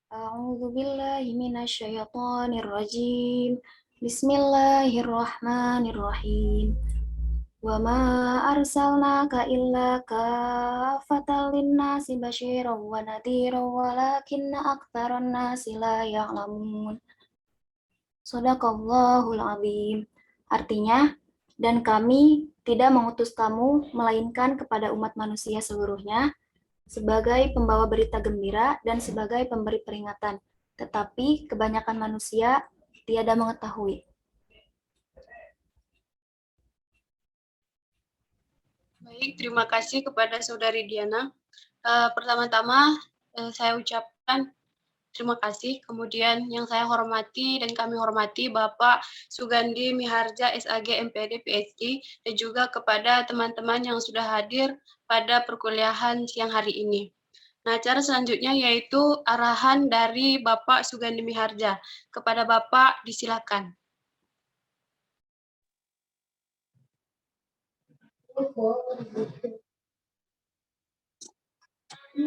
A'udzu billahi minasyaitonir rajim. Bismillahirrahmanirrahim. Wa ma arsalnaka illa kaffatan linnasi basyiran wa nadhiran walakinna aktsaran nasi la ya'lamun. Shadaqallahul azim. Artinya, dan kami tidak mengutus kamu melainkan kepada umat manusia seluruhnya sebagai pembawa berita gembira dan sebagai pemberi peringatan, tetapi kebanyakan manusia tiada mengetahui. Baik, terima kasih kepada Saudari Diana. Pertama-tama saya ucapkan terima kasih. Kemudian yang saya hormati dan kami hormati Bapak Sugandi Miharja SAG MPD PhD dan juga kepada teman-teman yang sudah hadir pada perkuliahan siang hari ini. Nah, acara selanjutnya yaitu arahan dari Bapak Sugandi Miharja. Kepada Bapak disilakan.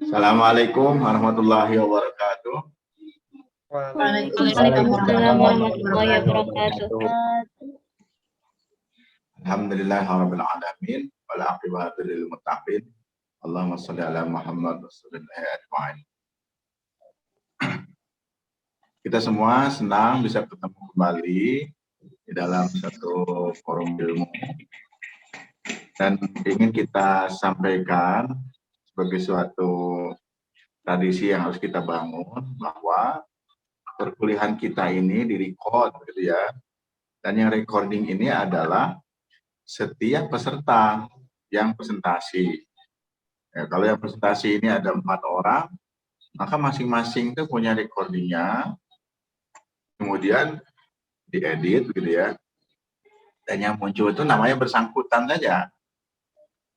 Assalamualaikum warahmatullahi wabarakatuh. Waalaikumsalam warahmatullahi wabarakatuh. Alhamdulillahirabbil alamin wal aqibatu lil muttaqin. Allahumma shalli ala Muhammad wa sallim ajma'in. Kita semua senang bisa bertemu kembali di dalam satu forum ilmu dan ingin kita sampaikan sebagai suatu tradisi yang harus kita bangun bahwa perkuliahan kita ini direcord gitu ya. Dan yang recording ini adalah setiap peserta yang presentasi. Ya, kalau yang presentasi ini ada 4 orang, maka masing-masing itu punya recordingnya, kemudian diedit gitu ya. Dan yang muncul itu namanya bersangkutan saja.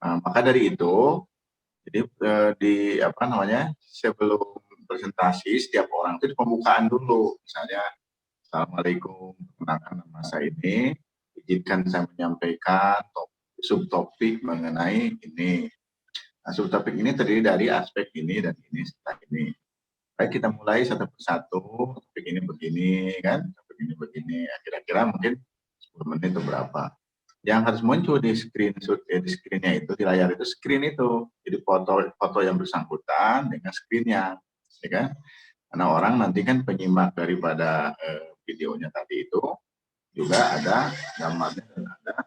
Nah, maka dari itu, jadi sebelum presentasi setiap orang itu pembukaan dulu, misalnya Assalamualaikum, perkenalkan nama saya ini, izinkan saya menyampaikan subtopik mengenai ini. Nah, subtopik ini terdiri dari aspek ini dan ini serta ini. Baik, kita mulai satu persatu, topik ini begini kan, topik ini begini. Ya, kira-kira mungkin 10 menit atau berapa. Yang harus muncul di screen-nya itu, di layar itu screen itu. Jadi foto yang bersangkutan dengan screen-nya, ya kan? Karena orang nanti kan penyimak daripada videonya tadi itu juga ada gambarnya dan ada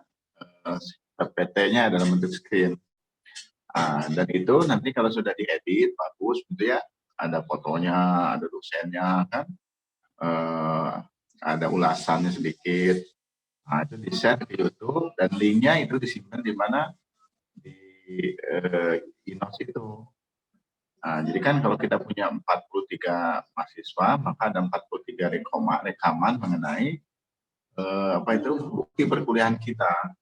PPT-nya dalam bentuk screen. Dan itu nanti kalau sudah diedit bagus gitu ya, ada fotonya, ada dosennya kan, ada ulasannya sedikit. Nah, itu di-share ke YouTube dan linknya itu disimpan di mana di Inos itu. Nah, jadi kan kalau kita punya 43 mahasiswa, maka ada 43 rekaman mengenai bukti perkuliahan kita.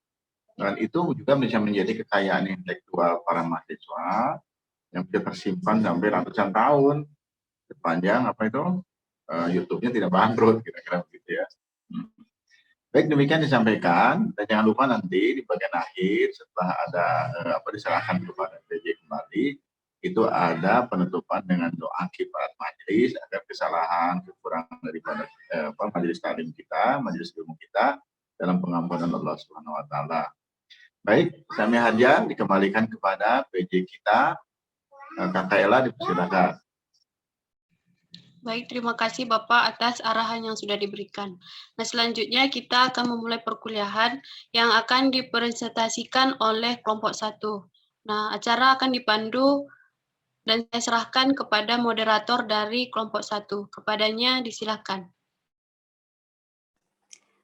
Dan itu juga bisa menjadi kekayaan intelektual para mahasiswa yang bisa tersimpan sampai ratusan tahun sepanjang YouTube-nya tidak bangkrut, kira-kira begitu ya. Baik, demikian disampaikan, dan jangan lupa nanti di bagian akhir setelah ada diserahkan kepada PJ kembali, itu ada penutupan dengan doa kifarat majelis agar kesalahan, kekurangan daripada majelis taklim kita, majelis ilmu kita dalam pengampunan Allah Subhanahu wa taala. Baik, Sami Hadja dikembalikan kepada PJ kita, Kakak Ella dipersilakan. Baik, terima kasih Bapak atas arahan yang sudah diberikan. Nah, selanjutnya kita akan memulai perkuliahan yang akan dipresentasikan oleh kelompok 1. Nah, acara akan dipandu dan saya serahkan kepada moderator dari kelompok 1. Kepadanya disilakan.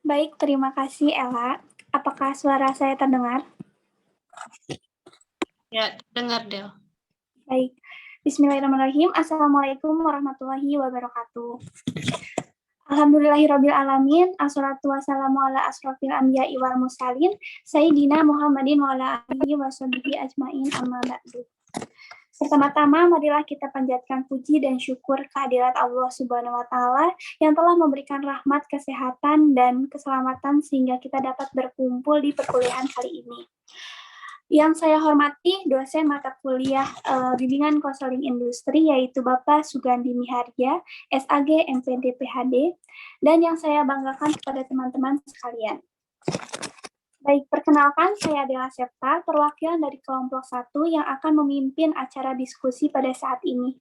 Baik, terima kasih Ella. Apakah suara saya terdengar? Ya, dengar Del. Baik. Bismillahirrahmanirrahim. Assalamualaikum warahmatullahi wabarakatuh. Alhamdulillahirabbil alamin. Assalatu wassalamu ala asrofil anbiya'i wal mursalin sayyidina Muhammadin wa ala alihi washabihi ajmain amma ba'du. Pertama-tama, marilah kita panjatkan puji dan syukur kehadirat Allah Subhanahu wa Ta'ala yang telah memberikan rahmat, kesehatan, dan keselamatan sehingga kita dapat berkumpul di perkuliahan kali ini. Yang saya hormati dosen mata kuliah Bimbingan Konseling Industri yaitu Bapak Sugandi Miharja, SAG MPD PhD, dan yang saya banggakan kepada teman-teman sekalian. Baik, perkenalkan saya Dela Septa, perwakilan dari kelompok 1 yang akan memimpin acara diskusi pada saat ini.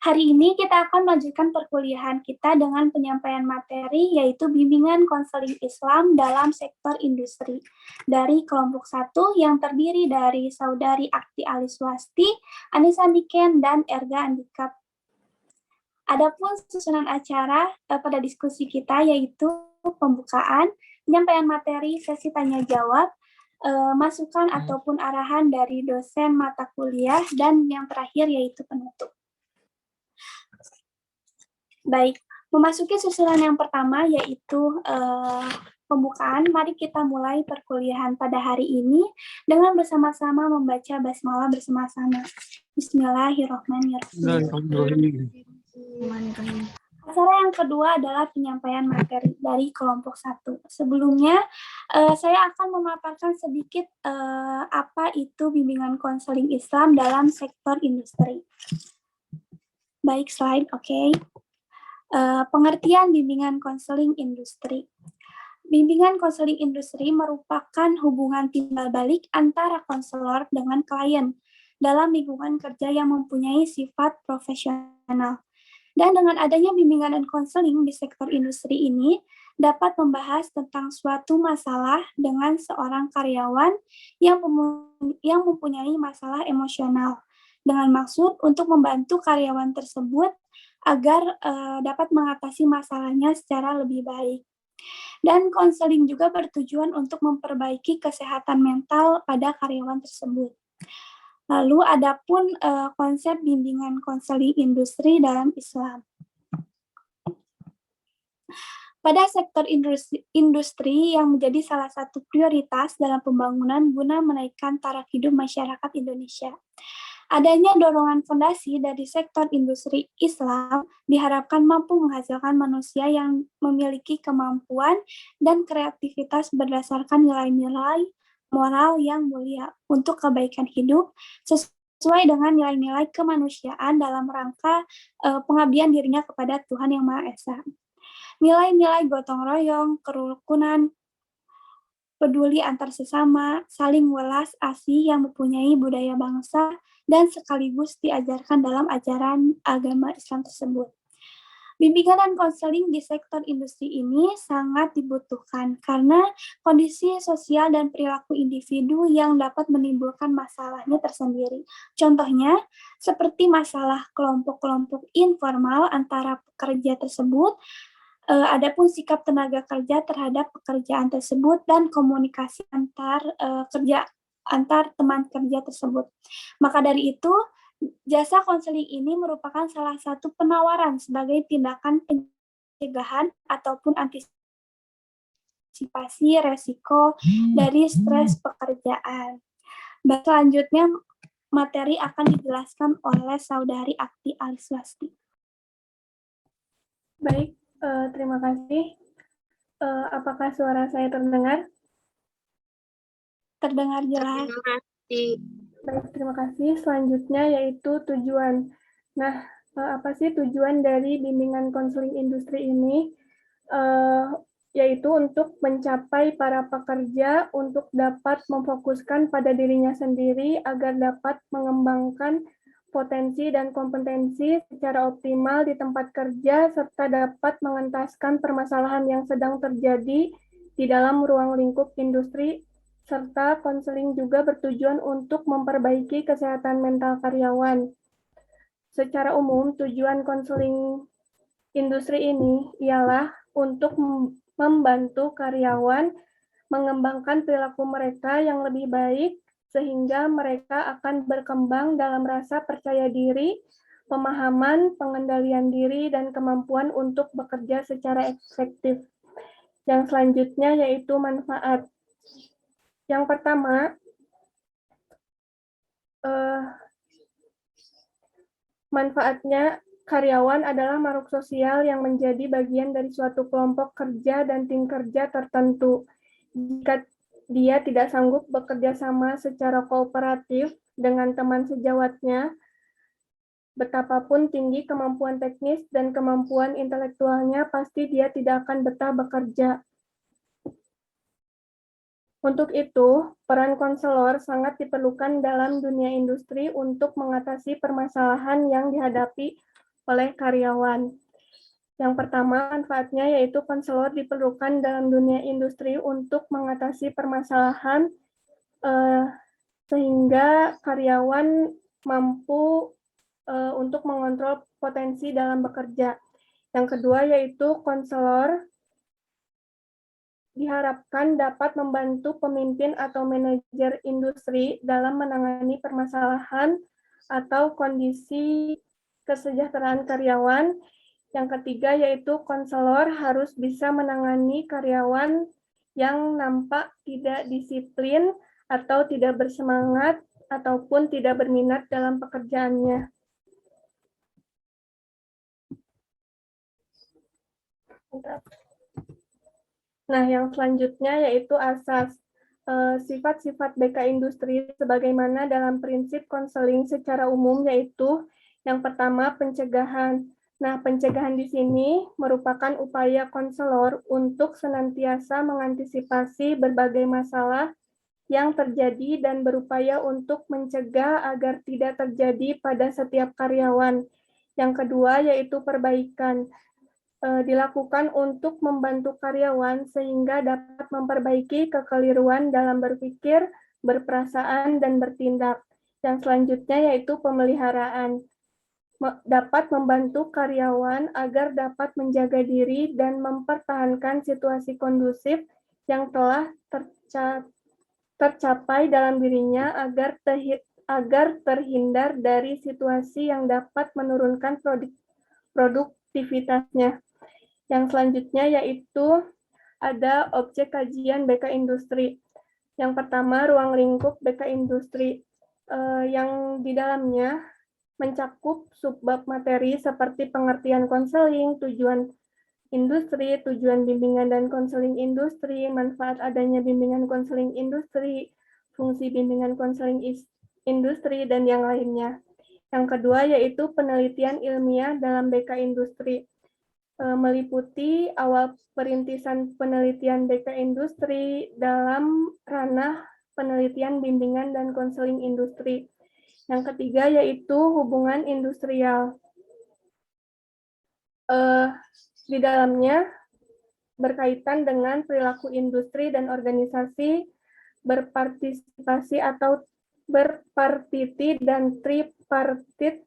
Hari ini kita akan melanjutkan perkuliahan kita dengan penyampaian materi yaitu Bimbingan Konseling Islam dalam Sektor Industri dari kelompok 1 yang terdiri dari Saudari Akti Aliswasti, Anissa Niken, dan Erga Andika. Adapun susunan acara pada diskusi kita yaitu pembukaan, penyampaian materi, sesi tanya jawab, masukan ataupun arahan dari dosen mata kuliah, dan yang terakhir yaitu penutup. Baik, memasuki susunan yang pertama yaitu pembukaan. Mari kita mulai perkuliahan pada hari ini dengan bersama-sama membaca basmalah bersama-sama. Bismillahirrahmanirrahim. Acara yang kedua adalah penyampaian materi dari kelompok 1. Sebelumnya, saya akan memaparkan sedikit apa itu bimbingan konseling Islam dalam sektor industri. Baik, slide, oke. Pengertian bimbingan konseling industri. Bimbingan konseling industri merupakan hubungan timbal balik antara konselor dengan klien dalam lingkungan kerja yang mempunyai sifat profesional. Dan dengan adanya bimbingan dan konseling di sektor industri ini dapat membahas tentang suatu masalah dengan seorang karyawan yang mempunyai masalah emosional dengan maksud untuk membantu karyawan tersebut agar dapat mengatasi masalahnya secara lebih baik. Dan konseling juga bertujuan untuk memperbaiki kesehatan mental pada karyawan tersebut. Lalu adapun konsep bimbingan konseling industri dalam Islam. Pada sektor industri yang menjadi salah satu prioritas dalam pembangunan guna menaikkan taraf hidup masyarakat Indonesia. Adanya dorongan fondasi dari sektor industri Islam diharapkan mampu menghasilkan manusia yang memiliki kemampuan dan kreativitas berdasarkan nilai-nilai moral yang mulia untuk kebaikan hidup sesuai dengan nilai-nilai kemanusiaan dalam rangka pengabdian dirinya kepada Tuhan Yang Maha Esa. Nilai-nilai gotong royong, kerukunan, peduli antar sesama, saling welas asih yang mempunyai budaya bangsa, dan sekaligus diajarkan dalam ajaran agama Islam tersebut. Bimbingan dan konseling di sektor industri ini sangat dibutuhkan karena kondisi sosial dan perilaku individu yang dapat menimbulkan masalahnya tersendiri. Contohnya, seperti masalah kelompok-kelompok informal antara pekerja tersebut, adapun sikap tenaga kerja terhadap pekerjaan tersebut, dan komunikasi antar teman kerja tersebut. Maka dari itu, jasa konseling ini merupakan salah satu penawaran sebagai tindakan pencegahan ataupun antisipasi resiko dari stres pekerjaan. Selanjutnya, materi akan dijelaskan oleh Saudari Akti Aliswasti. Baik, terima kasih. Apakah suara saya terdengar? Terdengar jelas. Baik, terima kasih. Selanjutnya yaitu tujuan. Nah, apa sih tujuan dari bimbingan konseling industri ini? Yaitu untuk mencapai para pekerja untuk dapat memfokuskan pada dirinya sendiri agar dapat mengembangkan potensi dan kompetensi secara optimal di tempat kerja serta dapat mengentaskan permasalahan yang sedang terjadi di dalam ruang lingkup industri, serta konseling juga bertujuan untuk memperbaiki kesehatan mental karyawan. Secara umum, tujuan konseling industri ini ialah untuk membantu karyawan mengembangkan perilaku mereka yang lebih baik sehingga mereka akan berkembang dalam rasa percaya diri, pemahaman, pengendalian diri, dan kemampuan untuk bekerja secara efektif. Yang selanjutnya yaitu manfaat. Yang pertama, manfaatnya karyawan adalah makhluk sosial yang menjadi bagian dari suatu kelompok kerja dan tim kerja tertentu. dia tidak sanggup bekerja sama secara kooperatif dengan teman sejawatnya, betapapun tinggi kemampuan teknis dan kemampuan intelektualnya, pasti dia tidak akan betah bekerja. Untuk itu, peran konselor sangat diperlukan dalam dunia industri untuk mengatasi permasalahan yang dihadapi oleh karyawan. Yang pertama, manfaatnya yaitu konselor diperlukan dalam dunia industri untuk mengatasi permasalahan sehingga karyawan mampu untuk mengontrol potensi dalam bekerja. Yang kedua, yaitu konselor diharapkan dapat membantu pemimpin atau manajer industri dalam menangani permasalahan atau kondisi kesejahteraan karyawan. Yang ketiga, yaitu konselor harus bisa menangani karyawan yang nampak tidak disiplin atau tidak bersemangat ataupun tidak berminat dalam pekerjaannya. Nah, yang selanjutnya yaitu asas sifat-sifat BK Industri sebagaimana dalam prinsip konseling secara umum, yaitu yang pertama pencegahan. Nah, pencegahan di sini merupakan upaya konselor untuk senantiasa mengantisipasi berbagai masalah yang terjadi dan berupaya untuk mencegah agar tidak terjadi pada setiap karyawan. Yang kedua yaitu perbaikan. Dilakukan untuk membantu karyawan sehingga dapat memperbaiki kekeliruan dalam berpikir, berperasaan, dan bertindak. Yang selanjutnya yaitu pemeliharaan. Dapat membantu karyawan agar dapat menjaga diri dan mempertahankan situasi kondusif yang telah tercapai dalam dirinya agar terhindar dari situasi yang dapat menurunkan produktivitasnya. Yang selanjutnya yaitu ada objek kajian BK Industri. Yang pertama, ruang lingkup BK Industri, yang di dalamnya mencakup subbab materi seperti pengertian konseling, tujuan industri, tujuan bimbingan dan konseling industri, manfaat adanya bimbingan konseling industri, fungsi bimbingan konseling industri, dan yang lainnya. Yang kedua yaitu penelitian ilmiah dalam BK Industri, meliputi awal perintisan penelitian BK Industri dalam ranah penelitian bimbingan dan konseling industri. Yang ketiga yaitu hubungan industrial. Di dalamnya berkaitan dengan perilaku industri dan organisasi, berpartisipasi atau berpartiti dan tripartit,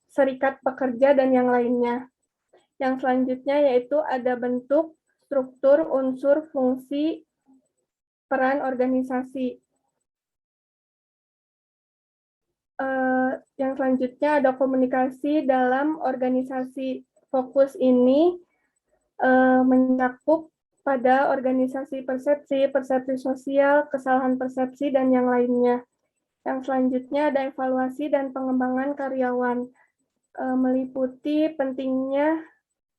serikat pekerja, dan yang lainnya. Yang selanjutnya yaitu ada bentuk, struktur, unsur, fungsi, peran organisasi. Yang selanjutnya ada komunikasi dalam organisasi. Fokus ini mencakup pada organisasi persepsi, persepsi sosial, kesalahan persepsi, dan yang lainnya. Yang selanjutnya ada evaluasi dan pengembangan karyawan, meliputi pentingnya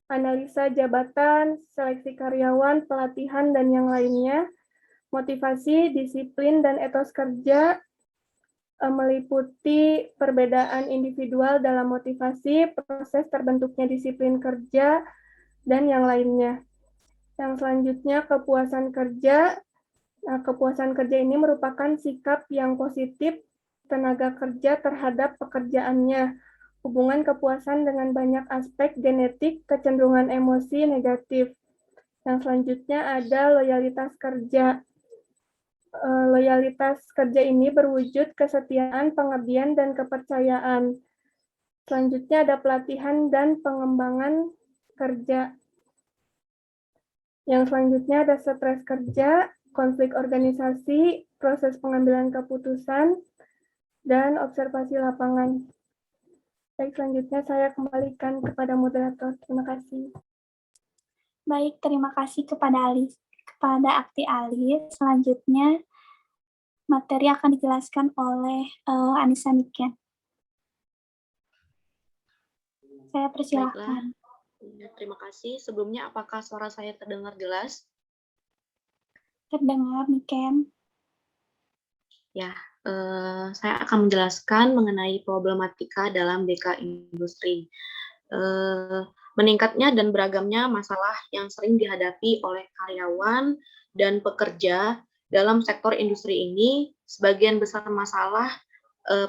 analisa jabatan, seleksi karyawan, pelatihan, dan yang lainnya. Motivasi, disiplin, dan etos kerja, meliputi perbedaan individual dalam motivasi, proses terbentuknya disiplin kerja, dan yang lainnya. Yang selanjutnya kepuasan kerja. Nah, kepuasan kerja ini merupakan sikap yang positif tenaga kerja terhadap pekerjaannya. Hubungan kepuasan dengan banyak aspek genetik, kecenderungan emosi negatif. Yang selanjutnya ada loyalitas kerja. Loyalitas kerja ini berwujud kesetiaan, pengabdian, dan kepercayaan. Selanjutnya ada pelatihan dan pengembangan kerja. Yang selanjutnya ada stres kerja, konflik organisasi, proses pengambilan keputusan, dan observasi lapangan. Baik, selanjutnya saya kembalikan kepada moderator. Terima kasih. Baik, terima kasih kepada Akti Alis. Selanjutnya, materi akan dijelaskan oleh Anissa Niken. Saya persilahkan. Terima kasih. Sebelumnya, apakah suara saya terdengar jelas? Terdengar, Niken. Saya akan menjelaskan mengenai problematika dalam BK Industri. Meningkatnya dan beragamnya masalah yang sering dihadapi oleh karyawan dan pekerja dalam sektor industri ini, sebagian besar masalah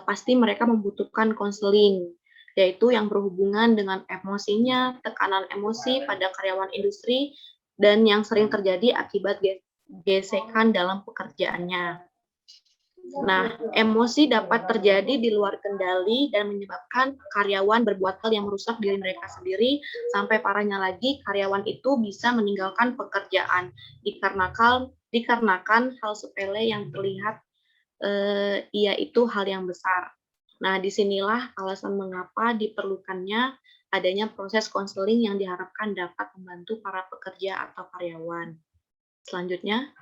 pasti mereka membutuhkan konseling, yaitu yang berhubungan dengan emosinya, tekanan emosi pada karyawan industri, dan yang sering terjadi akibat gesekan dalam pekerjaannya. Nah, emosi dapat terjadi di luar kendali dan menyebabkan karyawan berbuat hal yang merusak diri mereka sendiri, sampai parahnya lagi karyawan itu bisa meninggalkan pekerjaan dikarenakan hal sepele yang terlihat yaitu hal yang besar. Nah, disinilah alasan mengapa diperlukannya adanya proses konseling yang diharapkan dapat membantu para pekerja atau karyawan. Selanjutnya.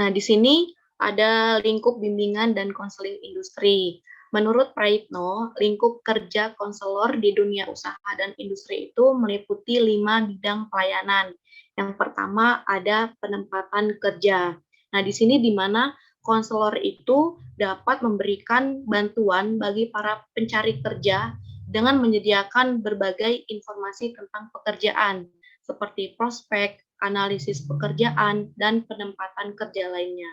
Nah, di sini ada lingkup bimbingan dan konseling industri. Menurut Praitno, lingkup kerja konselor di dunia usaha dan industri itu meliputi 5 bidang pelayanan. Yang pertama ada penempatan kerja. Nah, di sini di mana konselor itu dapat memberikan bantuan bagi para pencari kerja dengan menyediakan berbagai informasi tentang pekerjaan, seperti prospek, analisis pekerjaan, dan penempatan kerja lainnya.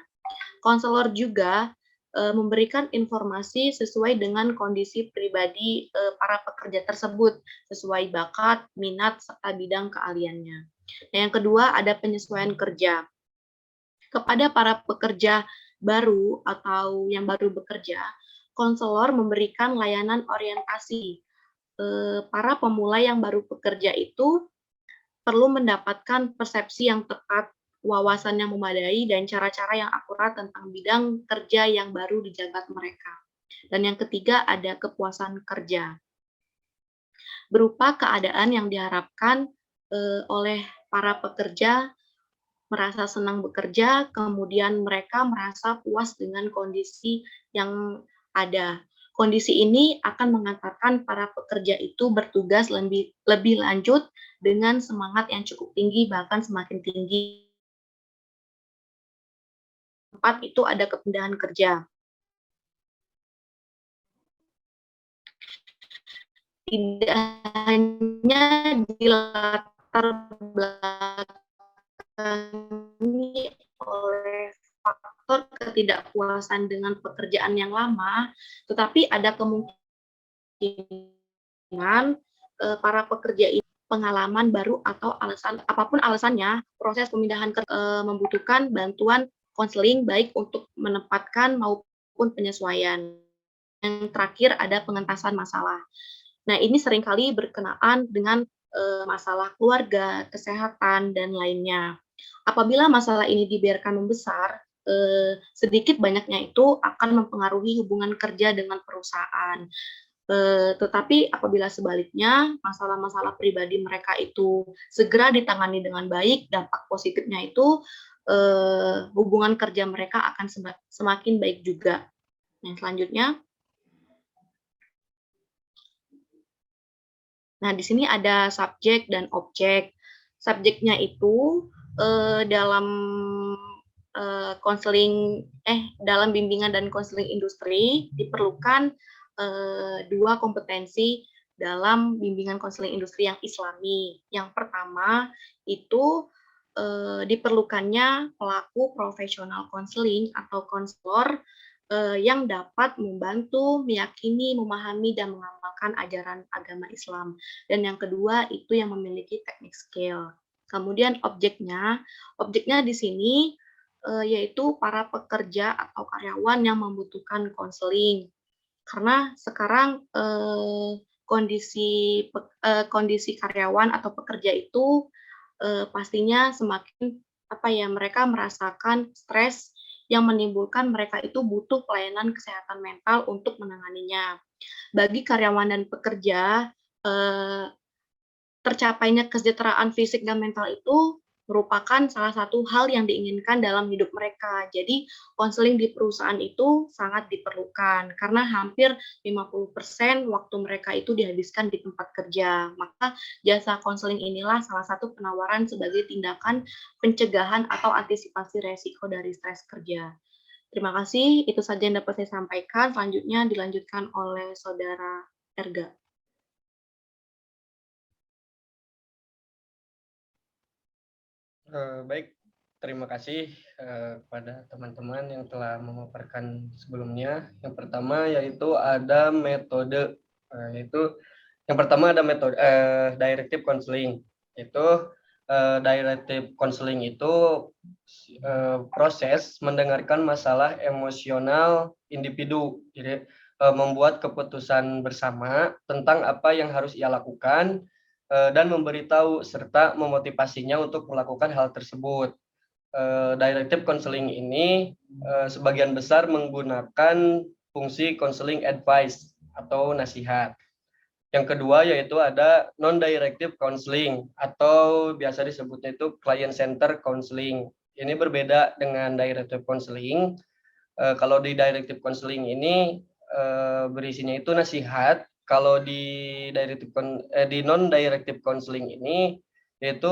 Konselor juga memberikan informasi sesuai dengan kondisi pribadi para pekerja tersebut, sesuai bakat, minat, serta bidang keahliannya. Nah, yang kedua ada penyesuaian kerja. Kepada para pekerja baru atau yang baru bekerja, konselor memberikan layanan orientasi. Para pemula yang baru bekerja itu perlu mendapatkan persepsi yang tepat, wawasan yang memadai, dan cara-cara yang akurat tentang bidang kerja yang baru dijabat mereka. Dan yang ketiga ada kepuasan kerja, berupa keadaan yang diharapkan oleh para pekerja merasa senang bekerja, kemudian mereka merasa puas dengan kondisi yang ada. Kondisi ini akan mengantarkan para pekerja itu bertugas lebih lanjut dengan semangat yang cukup tinggi, bahkan semakin tinggi. Keempat itu ada kepindahan kerja. Tidak hanya di latar belakangi oleh faktor ketidakpuasan dengan pekerjaan yang lama, tetapi ada kemungkinan para pekerja ini pengalaman baru atau apapun alasannya, proses pemindahan membutuhkan bantuan konseling baik untuk menempatkan maupun penyesuaian. Yang terakhir ada pengentasan masalah. Nah, ini seringkali berkenaan dengan masalah keluarga, kesehatan, dan lainnya. Apabila masalah ini dibiarkan membesar, sedikit banyaknya itu akan mempengaruhi hubungan kerja dengan perusahaan. Tetapi apabila sebaliknya, masalah-masalah pribadi mereka itu segera ditangani dengan baik, dampak positifnya itu hubungan kerja mereka akan semakin baik juga. Yang selanjutnya. Nah, di sini ada subjek dan objek. Subjeknya itu dalam dalam bimbingan dan konseling industri diperlukan 2 kompetensi dalam bimbingan konseling industri yang Islami. Yang pertama itu diperlukannya pelaku profesional konseling atau konselor yang dapat membantu, meyakini, memahami, dan mengamalkan ajaran agama Islam. Dan yang kedua itu yang memiliki teknik skill. Kemudian objeknya di sini yaitu para pekerja atau karyawan yang membutuhkan konseling. Karena sekarang kondisi karyawan atau pekerja itu pastinya semakin mereka merasakan stres yang menimbulkan mereka itu butuh pelayanan kesehatan mental untuk menanganinya. Bagi karyawan dan pekerja, tercapainya kesejahteraan fisik dan mental itu merupakan salah satu hal yang diinginkan dalam hidup mereka. Jadi, konseling di perusahaan itu sangat diperlukan karena hampir 50% waktu mereka itu dihabiskan di tempat kerja. Maka jasa konseling inilah salah satu penawaran sebagai tindakan pencegahan atau antisipasi resiko dari stres kerja. Terima kasih, itu saja yang dapat saya sampaikan. Selanjutnya dilanjutkan oleh Saudara Erga. Baik, terima kasih kepada teman-teman yang telah memaparkan sebelumnya. Yang pertama yaitu ada metode, yaitu yang pertama ada metode directive counseling. Itu directive counseling itu proses mendengarkan masalah emosional individu, jadi membuat keputusan bersama tentang apa yang harus ia lakukan dan memberitahu serta memotivasinya untuk melakukan hal tersebut. Directive counseling ini sebagian besar menggunakan fungsi counseling advice atau nasihat. Yang kedua yaitu ada non-directive counseling atau biasa disebutnya itu client center counseling. Ini berbeda dengan directive counseling. Kalau di directive counseling ini berisinya itu nasihat. Kalau di non-directive counseling ini yaitu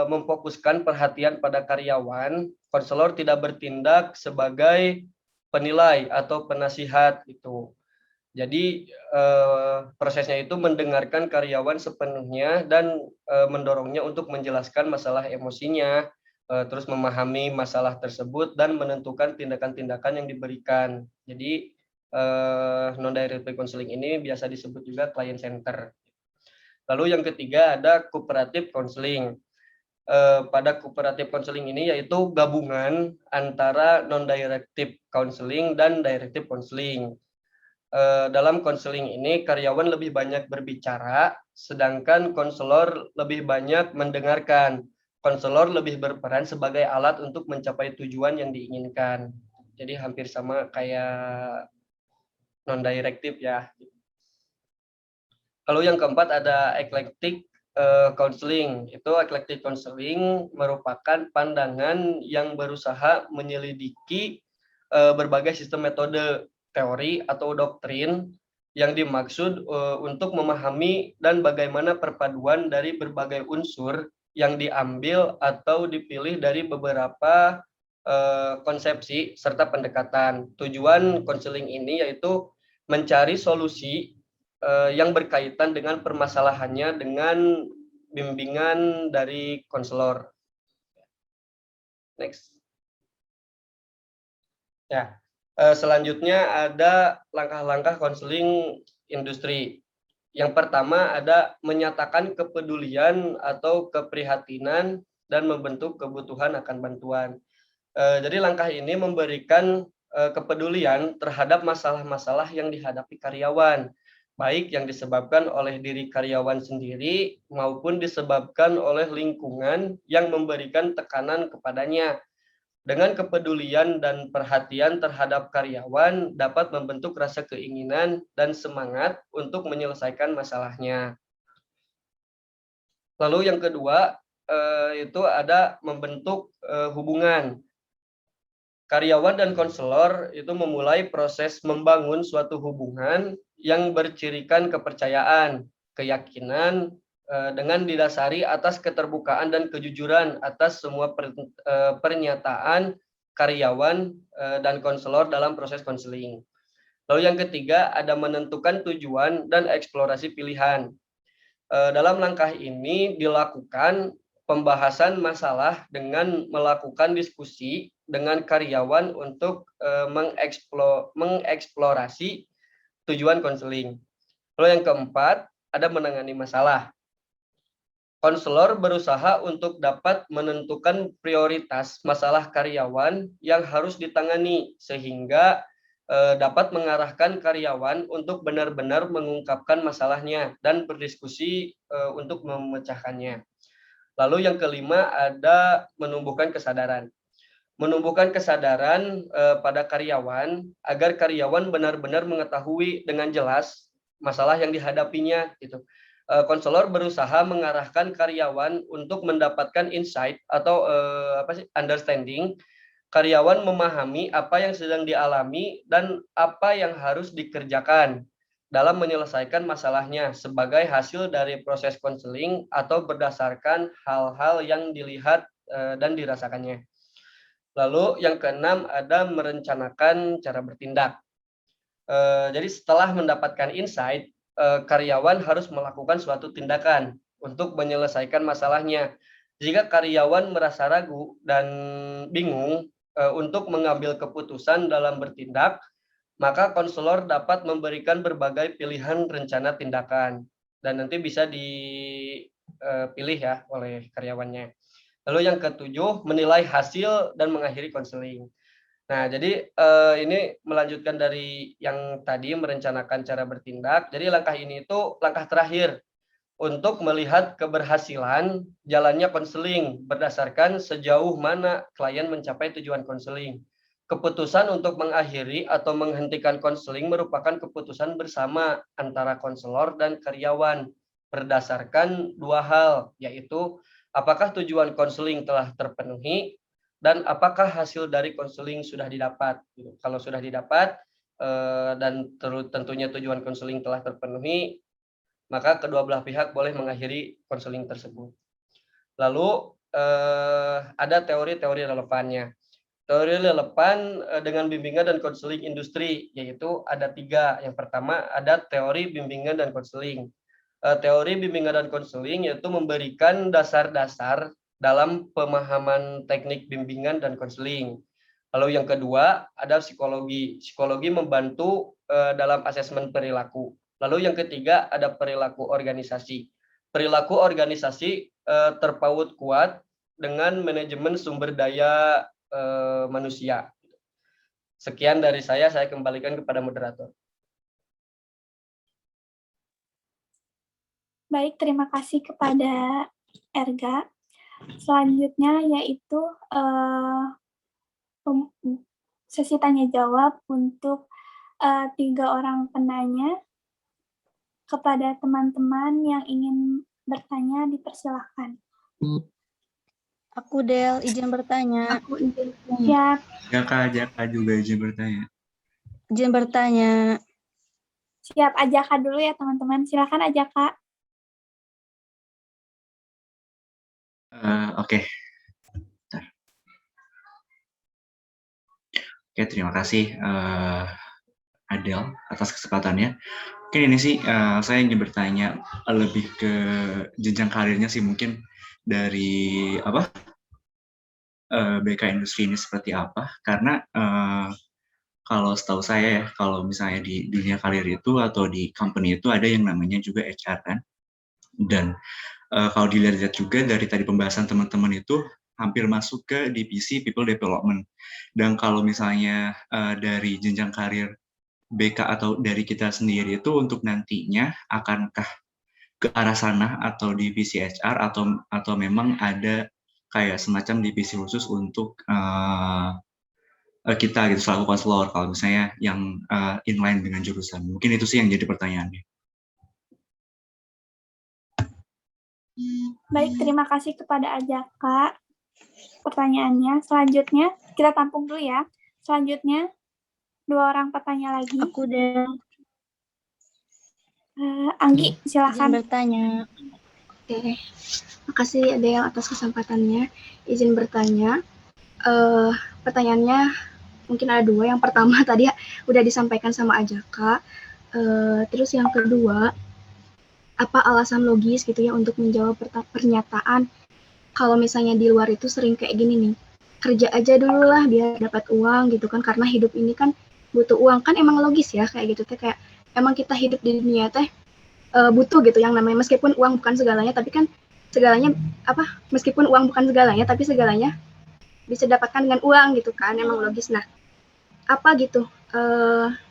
memfokuskan perhatian pada karyawan, konselor tidak bertindak sebagai penilai atau penasihat itu. Jadi prosesnya itu mendengarkan karyawan sepenuhnya dan mendorongnya untuk menjelaskan masalah emosinya, terus memahami masalah tersebut dan menentukan tindakan-tindakan yang diberikan. Jadi non-directive counseling ini biasa disebut juga client center. Lalu yang ketiga ada cooperative counseling. Pada cooperative counseling ini yaitu gabungan antara non-directive counseling dan directive counseling. Dalam counseling ini karyawan lebih banyak berbicara, sedangkan konselor lebih banyak mendengarkan. Konselor lebih berperan sebagai alat untuk mencapai tujuan yang diinginkan. Jadi hampir sama kayak non-directive ya. Lalu yang keempat ada eclectic counseling. Itu eclectic counseling merupakan pandangan yang berusaha menyelidiki berbagai sistem metode, teori atau doktrin yang dimaksud untuk memahami dan bagaimana perpaduan dari berbagai unsur yang diambil atau dipilih dari beberapa konsepsi serta pendekatan. Tujuan konseling ini yaitu mencari solusi yang berkaitan dengan permasalahannya dengan bimbingan dari konselor. Next. Ya, selanjutnya ada langkah-langkah konseling industri. Yang pertama ada menyatakan kepedulian atau keprihatinan dan membentuk kebutuhan akan bantuan. Jadi langkah ini memberikan kepedulian terhadap masalah-masalah yang dihadapi karyawan, baik yang disebabkan oleh diri karyawan sendiri maupun disebabkan oleh lingkungan yang memberikan tekanan kepadanya. Dengan kepedulian dan perhatian terhadap karyawan dapat membentuk rasa keinginan dan semangat untuk menyelesaikan masalahnya. Lalu yang kedua itu ada membentuk hubungan. Karyawan dan konselor itu memulai proses membangun suatu hubungan yang bercirikan kepercayaan, keyakinan, dengan didasari atas keterbukaan dan kejujuran atas semua pernyataan karyawan dan konselor dalam proses konseling. Lalu yang ketiga ada menentukan tujuan dan eksplorasi pilihan. Dalam langkah ini dilakukan pembahasan masalah dengan melakukan diskusi dengan karyawan untuk mengeksplorasi tujuan konseling. Lalu yang keempat ada menangani masalah. Konselor berusaha untuk dapat menentukan prioritas masalah karyawan yang harus ditangani sehingga dapat mengarahkan karyawan untuk benar-benar mengungkapkan masalahnya dan berdiskusi untuk memecahkannya. Lalu yang kelima ada menumbuhkan kesadaran. Menumbuhkan kesadaran pada karyawan agar karyawan benar-benar mengetahui dengan jelas masalah yang dihadapinya gitu. konselor berusaha mengarahkan karyawan untuk mendapatkan insight atau understanding. Karyawan memahami apa yang sedang dialami dan apa yang harus dikerjakan dalam menyelesaikan masalahnya sebagai hasil dari proses konseling atau berdasarkan hal-hal yang dilihat dan dirasakannya. Lalu yang keenam ada merencanakan cara bertindak. Jadi setelah mendapatkan insight, karyawan harus melakukan suatu tindakan untuk menyelesaikan masalahnya. Jika karyawan merasa ragu dan bingung untuk mengambil keputusan dalam bertindak, maka konselor dapat memberikan berbagai pilihan rencana tindakan dan nanti bisa dipilih ya oleh karyawannya. Lalu yang ketujuh, menilai hasil dan mengakhiri konseling. Nah, jadi ini melanjutkan dari yang tadi merencanakan cara bertindak. Jadi langkah ini itu langkah terakhir untuk melihat keberhasilan jalannya konseling berdasarkan sejauh mana klien mencapai tujuan konseling. Keputusan untuk mengakhiri atau menghentikan konseling merupakan keputusan bersama antara konselor dan karyawan berdasarkan dua hal, yaitu apakah tujuan konseling telah terpenuhi dan apakah hasil dari konseling sudah didapat. Kalau sudah didapat dan tentunya tujuan konseling telah terpenuhi, maka kedua belah pihak boleh mengakhiri konseling tersebut. Lalu ada teori-teori relevannya. Teori relevan dengan bimbingan dan konseling industri, yaitu ada 3. Yang pertama ada teori bimbingan dan konseling. Teori bimbingan dan konseling yaitu memberikan dasar-dasar dalam pemahaman teknik bimbingan dan konseling. Lalu yang kedua ada psikologi. Psikologi membantu dalam asesmen perilaku. Lalu yang ketiga ada perilaku organisasi. Perilaku organisasi terpaut kuat dengan manajemen sumber daya manusia. Sekian dari saya kembalikan kepada moderator. Baik, terima kasih kepada Erga. Selanjutnya yaitu sesi tanya jawab untuk 3 orang penanya. Kepada teman-teman yang ingin bertanya, dipersilahkan. Aku Del, izin bertanya. Aku izin bertanya. Siap. Jaka juga izin bertanya. Izin bertanya. Siap, Ajaka dulu ya teman-teman. Silakan Ajaka. Oke. Oke, terima kasih Adel atas kesempatannya. Mungkin ini sih saya ingin bertanya lebih ke jenjang karirnya sih, mungkin dari BK Industri ini seperti apa, karena kalau setahu saya ya, kalau misalnya di dunia karir itu atau di company itu ada yang namanya juga HR kan, dan kalau dilihat juga dari tadi pembahasan teman-teman itu hampir masuk ke divisi People Development. Dan kalau misalnya dari jenjang karir BK atau dari kita sendiri itu untuk nantinya akankah ke arah sana atau divisi HR atau memang ada kayak semacam divisi khusus untuk kita gitu selaku konselor kalau misalnya yang inline dengan jurusan. Mungkin itu sih yang jadi pertanyaannya. Baik, terima kasih kepada Ajaka pertanyaannya. Selanjutnya kita tampung dulu ya. Selanjutnya 2 orang petanya lagi. Aku Del. Anggi, silakan. Izin bertanya. Oke, makasih Adel atas kesempatannya. Izin bertanya. Pertanyaannya mungkin ada 2. Yang pertama tadi udah disampaikan sama Ajaka. Terus yang kedua, apa alasan logis gitu ya untuk menjawab pernyataan kalau misalnya di luar itu sering kayak gini nih, kerja aja dulu lah biar dapat uang gitu kan, karena hidup ini kan butuh uang, kan emang logis ya kayak gitu teh, kayak emang kita hidup di dunia teh butuh gitu yang namanya, meskipun uang bukan segalanya, tapi kan segalanya meskipun uang bukan segalanya tapi segalanya bisa dapatkan dengan uang gitu kan, emang logis. Nah, apa gitu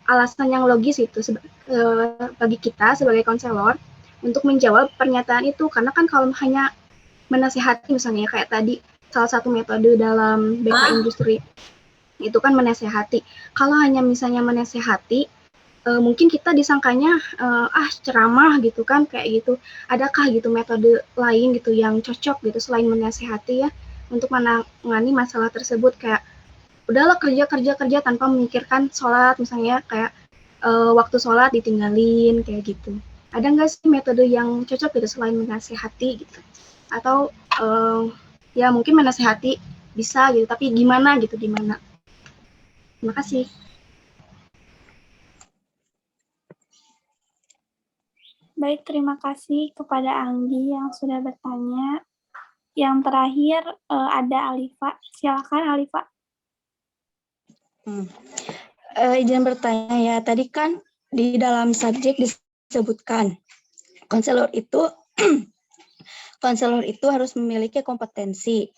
alasan yang logis itu bagi kita sebagai konselor untuk menjawab pernyataan itu, karena kan kalau hanya menasihati misalnya kayak tadi salah satu metode dalam BK Industri itu kan menasihati. Kalau hanya misalnya menasihati mungkin kita disangkanya ceramah gitu kan kayak gitu. Adakah gitu metode lain gitu yang cocok gitu selain menasehati ya untuk menangani masalah tersebut, kayak udahlah kerja tanpa memikirkan sholat misalnya, kayak waktu sholat ditinggalin kayak gitu. Ada nggak sih metode yang cocok gitu selain menasehati gitu? Atau ya mungkin menasehati bisa gitu, tapi gimana gitu, gimana? Terima kasih. Baik, terima kasih kepada Anggi yang sudah bertanya. Yang terakhir ada Alifa. Silakan Alifa. Izin bertanya ya, tadi kan di dalam subjek disebutkan konselor itu harus memiliki kompetensi.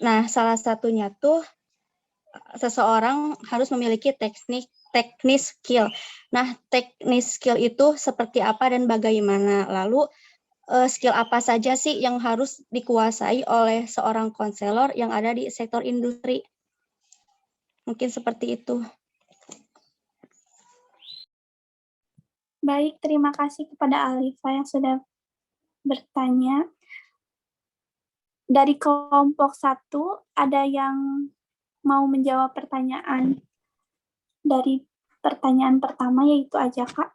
Nah, salah satunya tuh seseorang harus memiliki teknis skill. Nah, teknis skill itu seperti apa dan bagaimana? Lalu skill apa saja sih yang harus dikuasai oleh seorang konselor yang ada di sektor industri? Mungkin seperti itu. Baik, terima kasih kepada Alifa yang sudah bertanya. Dari kelompok 1, ada yang mau menjawab pertanyaan dari pertanyaan pertama, yaitu Ajaka?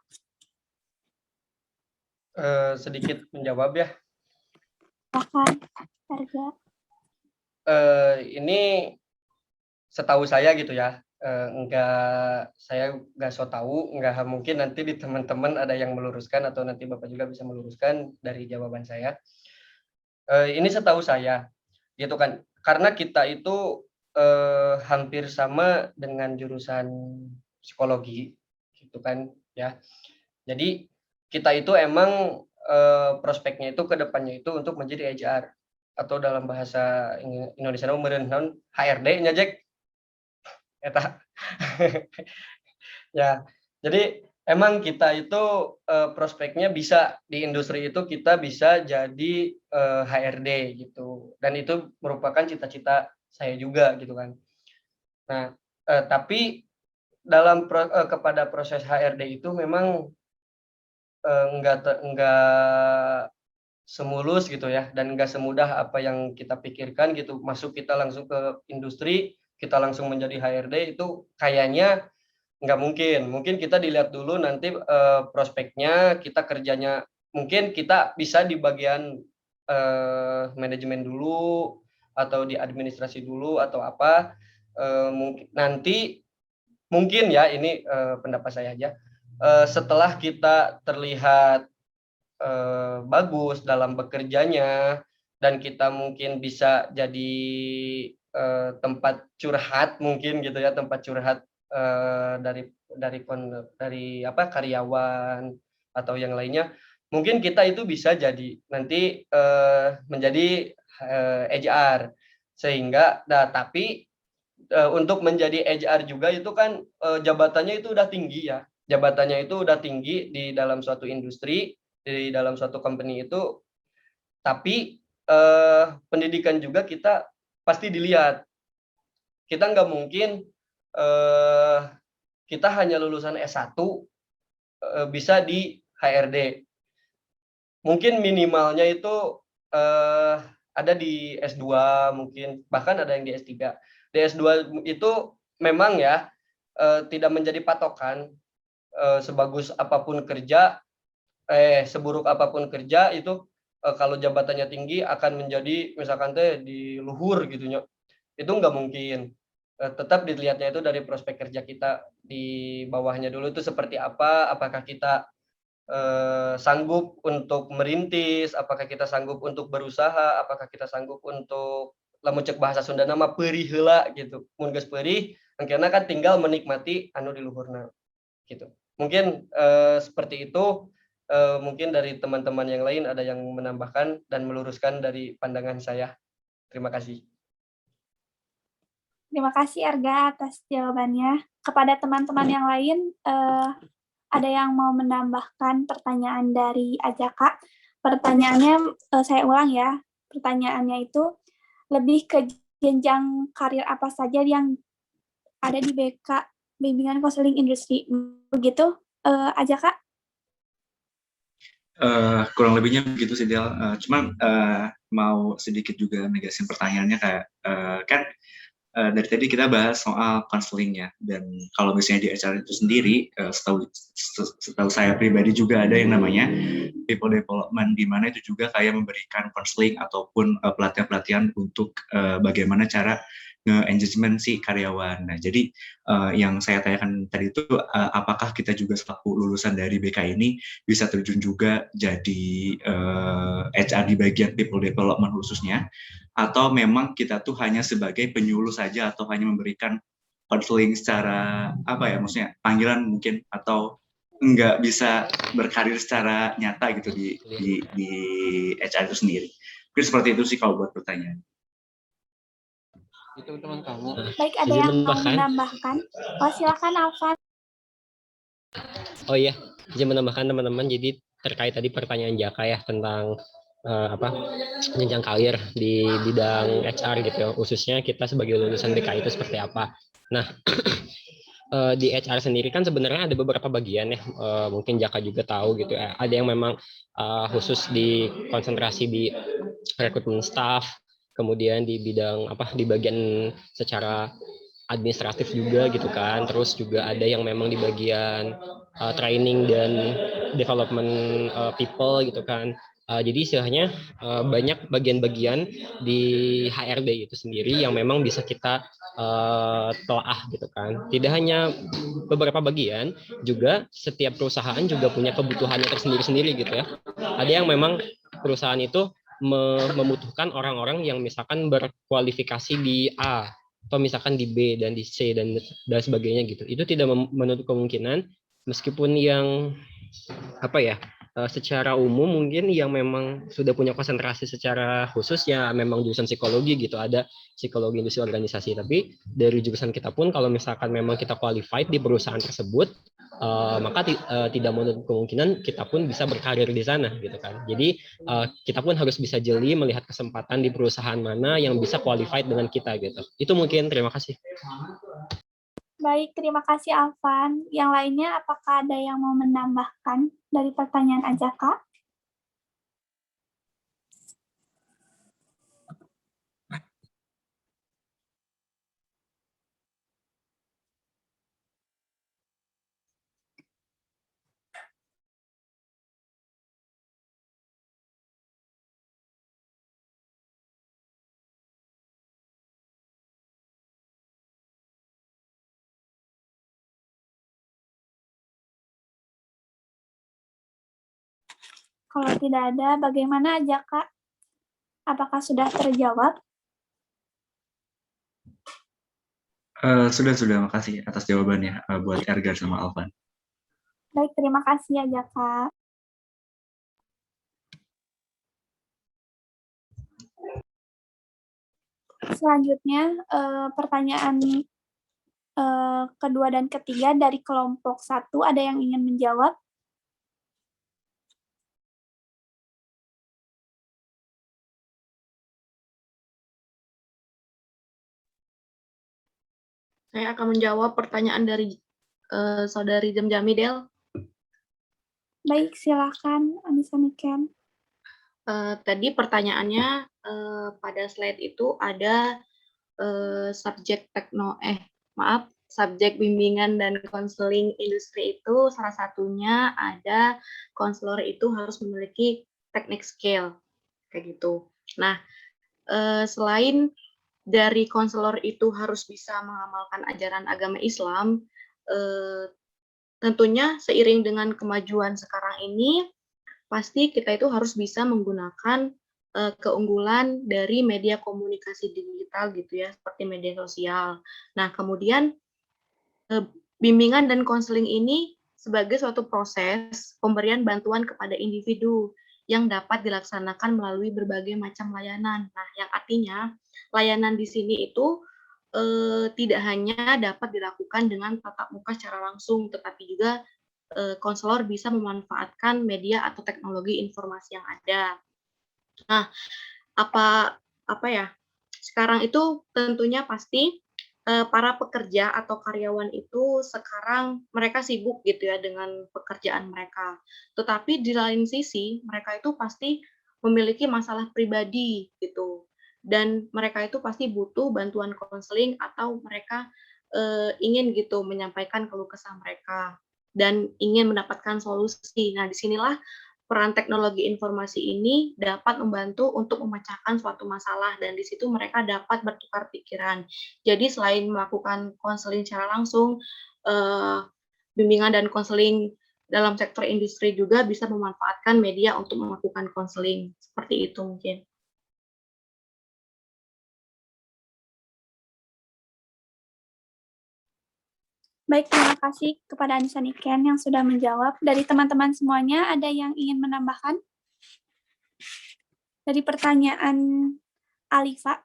Sedikit menjawab ya. Silakan, Arga. Ini setahu saya gitu ya, saya nggak so tahu, nggak mungkin nanti di teman-teman ada yang meluruskan atau nanti Bapak juga bisa meluruskan dari jawaban saya. Ini setahu saya, gitu kan, karena kita itu hampir sama dengan jurusan psikologi, gitu kan ya. Jadi kita itu emang prospeknya itu ke depannya itu untuk menjadi HR atau dalam bahasa Indonesia meureun HRD-nya Jack. Eta. Ya, jadi emang kita itu prospeknya bisa di industri itu kita bisa jadi HRD gitu, dan itu merupakan cita-cita saya juga gitu kan. Nah, tapi dalam kepada proses HRD itu memang enggak semulus gitu ya, dan enggak semudah apa yang kita pikirkan gitu. Masuk kita langsung ke industri, kita langsung menjadi HRD itu kayaknya nggak mungkin. Mungkin kita dilihat dulu nanti prospeknya, kita kerjanya mungkin kita bisa di bagian manajemen dulu atau di administrasi dulu atau apa. Nanti mungkin ya ini pendapat saya aja. Setelah kita terlihat bagus dalam bekerjanya dan kita mungkin bisa jadi tempat curhat mungkin gitu ya, tempat curhat dari karyawan atau yang lainnya, mungkin kita itu bisa jadi nanti menjadi HR, sehingga tapi untuk menjadi HR juga itu kan jabatannya itu udah tinggi ya, jabatannya itu udah tinggi di dalam suatu industri, di dalam suatu company itu, tapi pendidikan juga kita pasti dilihat. Kita nggak mungkin kita hanya lulusan S1 bisa di HRD. Mungkin minimalnya itu ada di S2 mungkin, bahkan ada yang di S3. Di S2 itu memang ya tidak menjadi patokan, sebagus apapun kerja, seburuk apapun kerja itu kalau jabatannya tinggi akan menjadi misalkan di luhur gitu nya. Itu nggak mungkin. Tetap dilihatnya itu dari prospek kerja kita di bawahnya dulu itu seperti apa, apakah kita sanggup untuk merintis, apakah kita sanggup untuk berusaha, apakah kita sanggup untuk lamun cek bahasa Sunda nama peurih heula gitu. Mun geus peurih, engkena kan tinggal menikmati anu di luhurna gitu. Mungkin seperti itu. Mungkin dari teman-teman yang lain ada yang menambahkan dan meluruskan dari pandangan saya. Terima kasih. Terima kasih Arga atas jawabannya. Kepada teman-teman yang lain, ada yang mau menambahkan pertanyaan dari Ajaka? Pertanyaannya, saya ulang ya. Pertanyaannya itu lebih ke jenjang karir apa saja yang ada di BK Bimbingan Konseling Industri. Begitu, aja Kak. Kurang lebihnya begitu sih Del. Cuman mau sedikit juga negasin pertanyaannya kayak kan dari tadi kita bahas soal konseling ya, dan kalau misalnya di acara itu sendiri, setahu saya pribadi juga ada yang namanya people development, di mana itu juga kayak memberikan konseling ataupun pelatihan-pelatihan untuk bagaimana cara nge-engagement si karyawan. Nah, jadi yang saya tanyakan tadi itu apakah kita juga selaku lulusan dari BK ini bisa terjun juga jadi HR di bagian people development khususnya, atau memang kita tuh hanya sebagai penyuluh saja atau hanya memberikan konseling secara apa ya, maksudnya panggilan mungkin, atau nggak bisa berkarir secara nyata gitu di HR itu sendiri. Mungkin seperti itu sih kalau buat pertanyaan. Itu teman kamu. Baik, ada yang mau menambahkan? Oh, silakan Alvan. Oh iya, izin menambahkan teman-teman. Jadi terkait tadi pertanyaan Jaka ya tentang jenjang karir di bidang HR gitu ya, khususnya kita sebagai lulusan BK itu seperti apa. Nah, di HR sendiri kan sebenarnya ada beberapa bagian ya, mungkin Jaka juga tahu gitu ya. Ada yang memang khusus di konsentrasi di rekrutmen staff, kemudian di bidang di bagian secara administratif juga gitu kan. Terus juga ada yang memang di bagian training dan development people gitu kan. Jadi istilahnya banyak bagian-bagian di HRD itu sendiri yang memang bisa kita telaah gitu kan. Tidak hanya beberapa bagian, juga setiap perusahaan juga punya kebutuhannya tersendiri-sendiri gitu ya. Ada yang memang perusahaan itu membutuhkan orang-orang yang misalkan berkualifikasi di A, atau misalkan di B dan di C dan sebagainya gitu. Itu tidak menutup kemungkinan meskipun yang secara umum mungkin yang memang sudah punya konsentrasi secara khusus ya memang jurusan psikologi gitu, ada psikologi industri organisasi. Tapi dari jurusan kita pun kalau misalkan memang kita qualified di perusahaan tersebut, maka tidak menutup kemungkinan kita pun bisa berkarir di sana gitu kan. Jadi kita pun harus bisa jeli melihat kesempatan di perusahaan mana yang bisa qualified dengan kita gitu. Itu mungkin, terima kasih. Baik, terima kasih Alvan. Yang lainnya apakah ada yang mau menambahkan dari pertanyaan Ajaka? Kalau tidak ada, bagaimana Ajaka? Apakah sudah terjawab? Sudah, makasih atas jawabannya buat Ergar sama Alvan. Baik, terima kasih Ajaka. Selanjutnya, pertanyaan kedua dan ketiga dari kelompok 1, ada yang ingin menjawab? Saya akan menjawab pertanyaan dari Saudari Jamjami, Del. Baik, silakan Anissa Niken. Tadi pertanyaannya pada slide itu ada subjek subjek bimbingan dan konseling industri itu salah satunya ada konselor itu harus memiliki teknik skill kayak gitu. Nah, selain dari konselor itu harus bisa mengamalkan ajaran agama Islam, tentunya seiring dengan kemajuan sekarang ini, pasti kita itu harus bisa menggunakan keunggulan dari media komunikasi digital gitu ya, seperti media sosial. Nah, kemudian bimbingan dan konseling ini sebagai suatu proses pemberian bantuan kepada individu yang dapat dilaksanakan melalui berbagai macam layanan. Nah, yang artinya layanan di sini itu tidak hanya dapat dilakukan dengan tatap muka secara langsung, tetapi juga konselor bisa memanfaatkan media atau teknologi informasi yang ada. Nah, sekarang itu tentunya pasti para pekerja atau karyawan itu sekarang mereka sibuk gitu ya dengan pekerjaan mereka. Tetapi di lain sisi mereka itu pasti memiliki masalah pribadi gitu. Dan mereka itu pasti butuh bantuan konseling atau mereka ingin gitu menyampaikan keluh kesah mereka dan ingin mendapatkan solusi. Nah, disinilah peran teknologi informasi ini dapat membantu untuk memecahkan suatu masalah dan di situ mereka dapat bertukar pikiran. Jadi selain melakukan konseling secara langsung, bimbingan dan konseling dalam sektor industri juga bisa memanfaatkan media untuk melakukan konseling. Seperti itu mungkin. Baik, terima kasih kepada Anissa Niken yang sudah menjawab. Dari teman-teman semuanya, ada yang ingin menambahkan? Dari pertanyaan Alifa.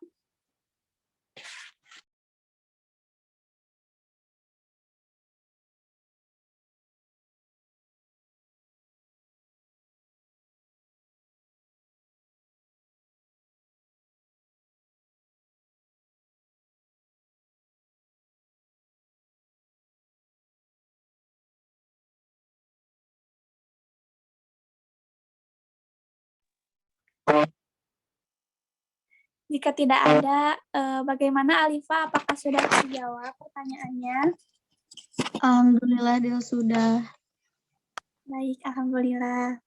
Jika tidak ada, bagaimana Alifa? Apakah sudah terjawab pertanyaannya? Alhamdulillah Del sudah. Baik, alhamdulillah.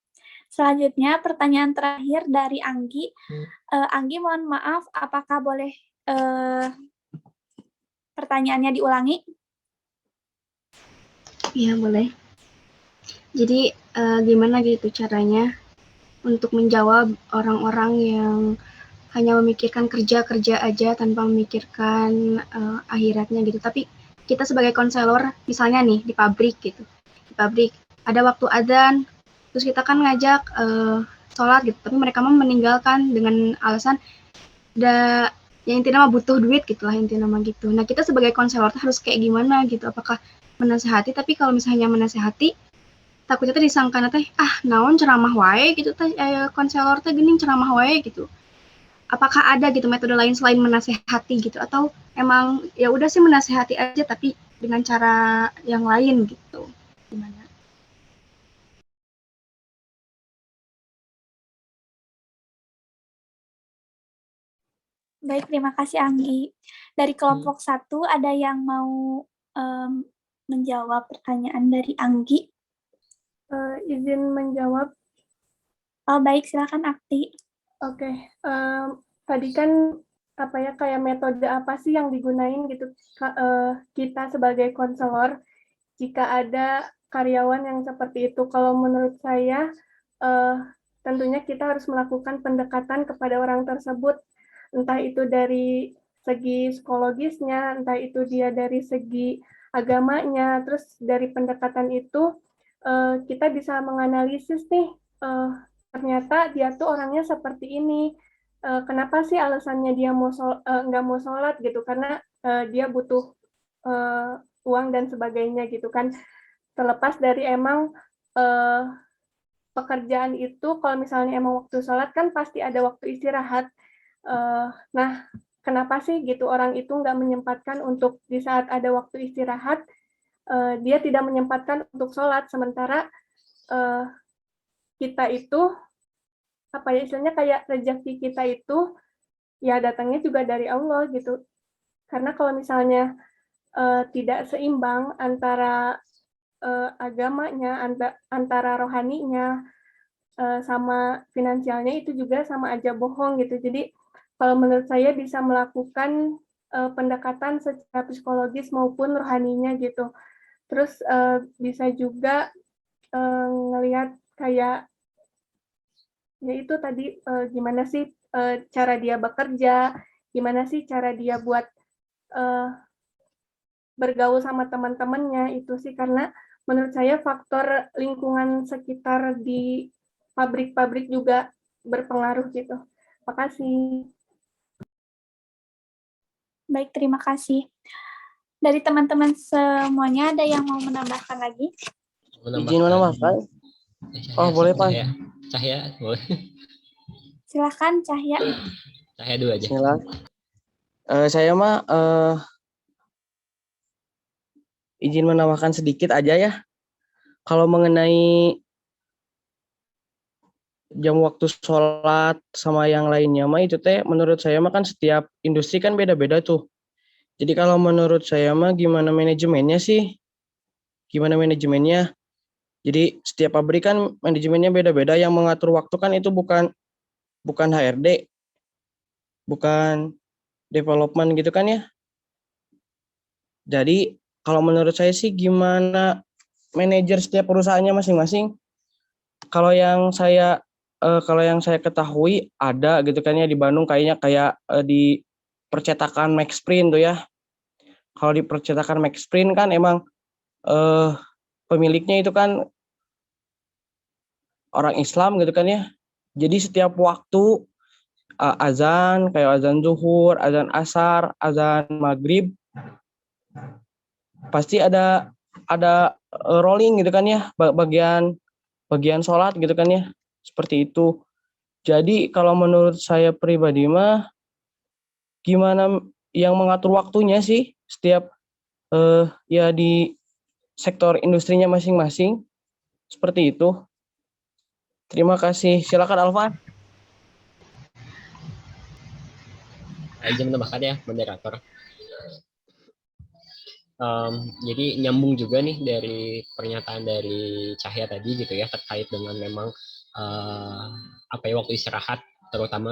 Selanjutnya pertanyaan terakhir dari Anggi. Anggi, mohon maaf, apakah boleh pertanyaannya diulangi? Iya, boleh. Jadi gimana gitu caranya untuk menjawab orang-orang yang hanya memikirkan kerja aja tanpa memikirkan akhiratnya gitu. Tapi kita sebagai konselor, misalnya nih di pabrik gitu, di pabrik ada waktu adzan, terus kita kan ngajak sholat gitu, tapi mereka mah meninggalkan dengan alasan yang intinya mah butuh duit gitulah intinya mah gitu. Nah kita sebagai konselor harus kayak gimana gitu? Apakah menasehati? Tapi kalau misalnya menasehati, takutnya teh disangkana teh naon ceramah wae gitu teh konselor teh geuning ceramah wae gitu. Apakah ada gitu metode lain selain menasehati gitu atau emang ya udah sih menasehati aja tapi dengan cara yang lain gitu. Gimana? Baik, terima kasih Anggi. Dari kelompok 1 ada yang mau menjawab pertanyaan dari Anggi? Izin menjawab. Oh baik, silakan Akti. Oke, tadi kan kayak metode apa sih yang digunain gitu kita sebagai konselor jika ada karyawan yang seperti itu. Kalau menurut saya tentunya kita harus melakukan pendekatan kepada orang tersebut, entah itu dari segi psikologisnya, entah itu dia dari segi agamanya. Terus dari pendekatan itu kita bisa menganalisis nih ternyata dia tuh orangnya seperti ini. Kenapa sih alasannya dia nggak mau sholat gitu? Karena dia butuh uang dan sebagainya gitu kan. Terlepas dari emang pekerjaan itu, kalau misalnya emang waktu sholat kan pasti ada waktu istirahat. Nah, kenapa sih gitu orang itu nggak menyempatkan untuk di saat ada waktu istirahat, dia tidak menyempatkan untuk sholat, sementara kita itu istilahnya kayak rezeki kita itu ya datangnya juga dari Allah gitu. Karena kalau misalnya tidak seimbang antara agamanya, antara rohaninya sama finansialnya, itu juga sama aja bohong gitu. Jadi kalau menurut saya bisa melakukan pendekatan secara psikologis maupun rohaninya gitu. Terus bisa juga ngelihat kayak ya itu tadi gimana sih cara dia bekerja, gimana sih cara dia buat bergaul sama teman-temannya, itu sih. Karena menurut saya faktor lingkungan sekitar di pabrik-pabrik juga berpengaruh gitu. Makasih. Baik, terima kasih. Dari teman-teman semuanya ada yang mau menambahkan lagi? Izin menambahkan. Oh, boleh, Pak. Cahya, boleh. Silakan Cahya. Cahya dulu aja. Bismillah. Saya mah izin menambahkan sedikit aja ya. Kalau mengenai jam waktu sholat sama yang lainnya mah itu teh menurut saya mah kan setiap industri kan beda-beda tuh. Jadi kalau menurut saya mah gimana manajemennya sih? Gimana manajemennya? Jadi setiap pabrik kan manajemennya beda-beda. Yang mengatur waktu kan itu bukan HRD, bukan development gitu kan ya. Jadi kalau menurut saya sih gimana manajer setiap perusahaannya masing-masing. Kalau yang saya ketahui ada gitu kan ya di Bandung kayaknya kayak di percetakan Max Print tuh ya. Kalau di percetakan Max Print kan emang eh, pemiliknya itu kan orang Islam gitu kan ya. Jadi setiap waktu azan kayak azan zuhur, azan asar, azan maghrib pasti ada rolling gitu kan ya bagian sholat gitu kan ya seperti itu. Jadi kalau menurut saya pribadi mah gimana yang mengatur waktunya sih setiap ya di sektor industrinya masing-masing seperti itu. Terima kasih. Silakan Alvan. Izin menambahkan ya, moderator. Jadi nyambung juga nih dari pernyataan dari Cahya tadi gitu ya terkait dengan memang apa ya waktu istirahat terutama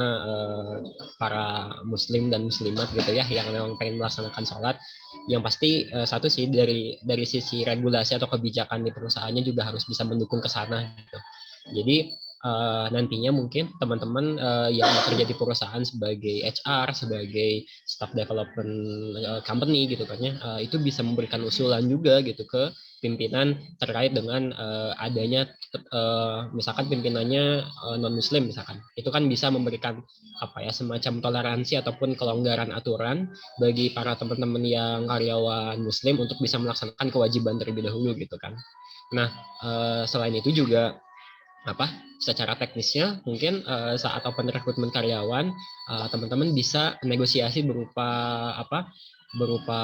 para muslim dan muslimat gitu ya yang memang pengen melaksanakan sholat yang pasti satu sih dari sisi regulasi atau kebijakan di perusahaannya juga harus bisa mendukung ke sana gitu. Jadi nantinya mungkin teman-teman yang bekerja di perusahaan sebagai HR, sebagai staff development company gitu kan ya, itu bisa memberikan usulan juga gitu ke pimpinan terkait dengan adanya misalkan pimpinannya non muslim misalkan. Itu kan bisa memberikan apa ya semacam toleransi ataupun kelonggaran aturan bagi para teman-teman yang karyawan muslim untuk bisa melaksanakan kewajiban terlebih dahulu gitu kan. Nah, selain itu juga apa secara teknisnya mungkin saat open rekrutmen karyawan teman-teman bisa negosiasi berupa apa berupa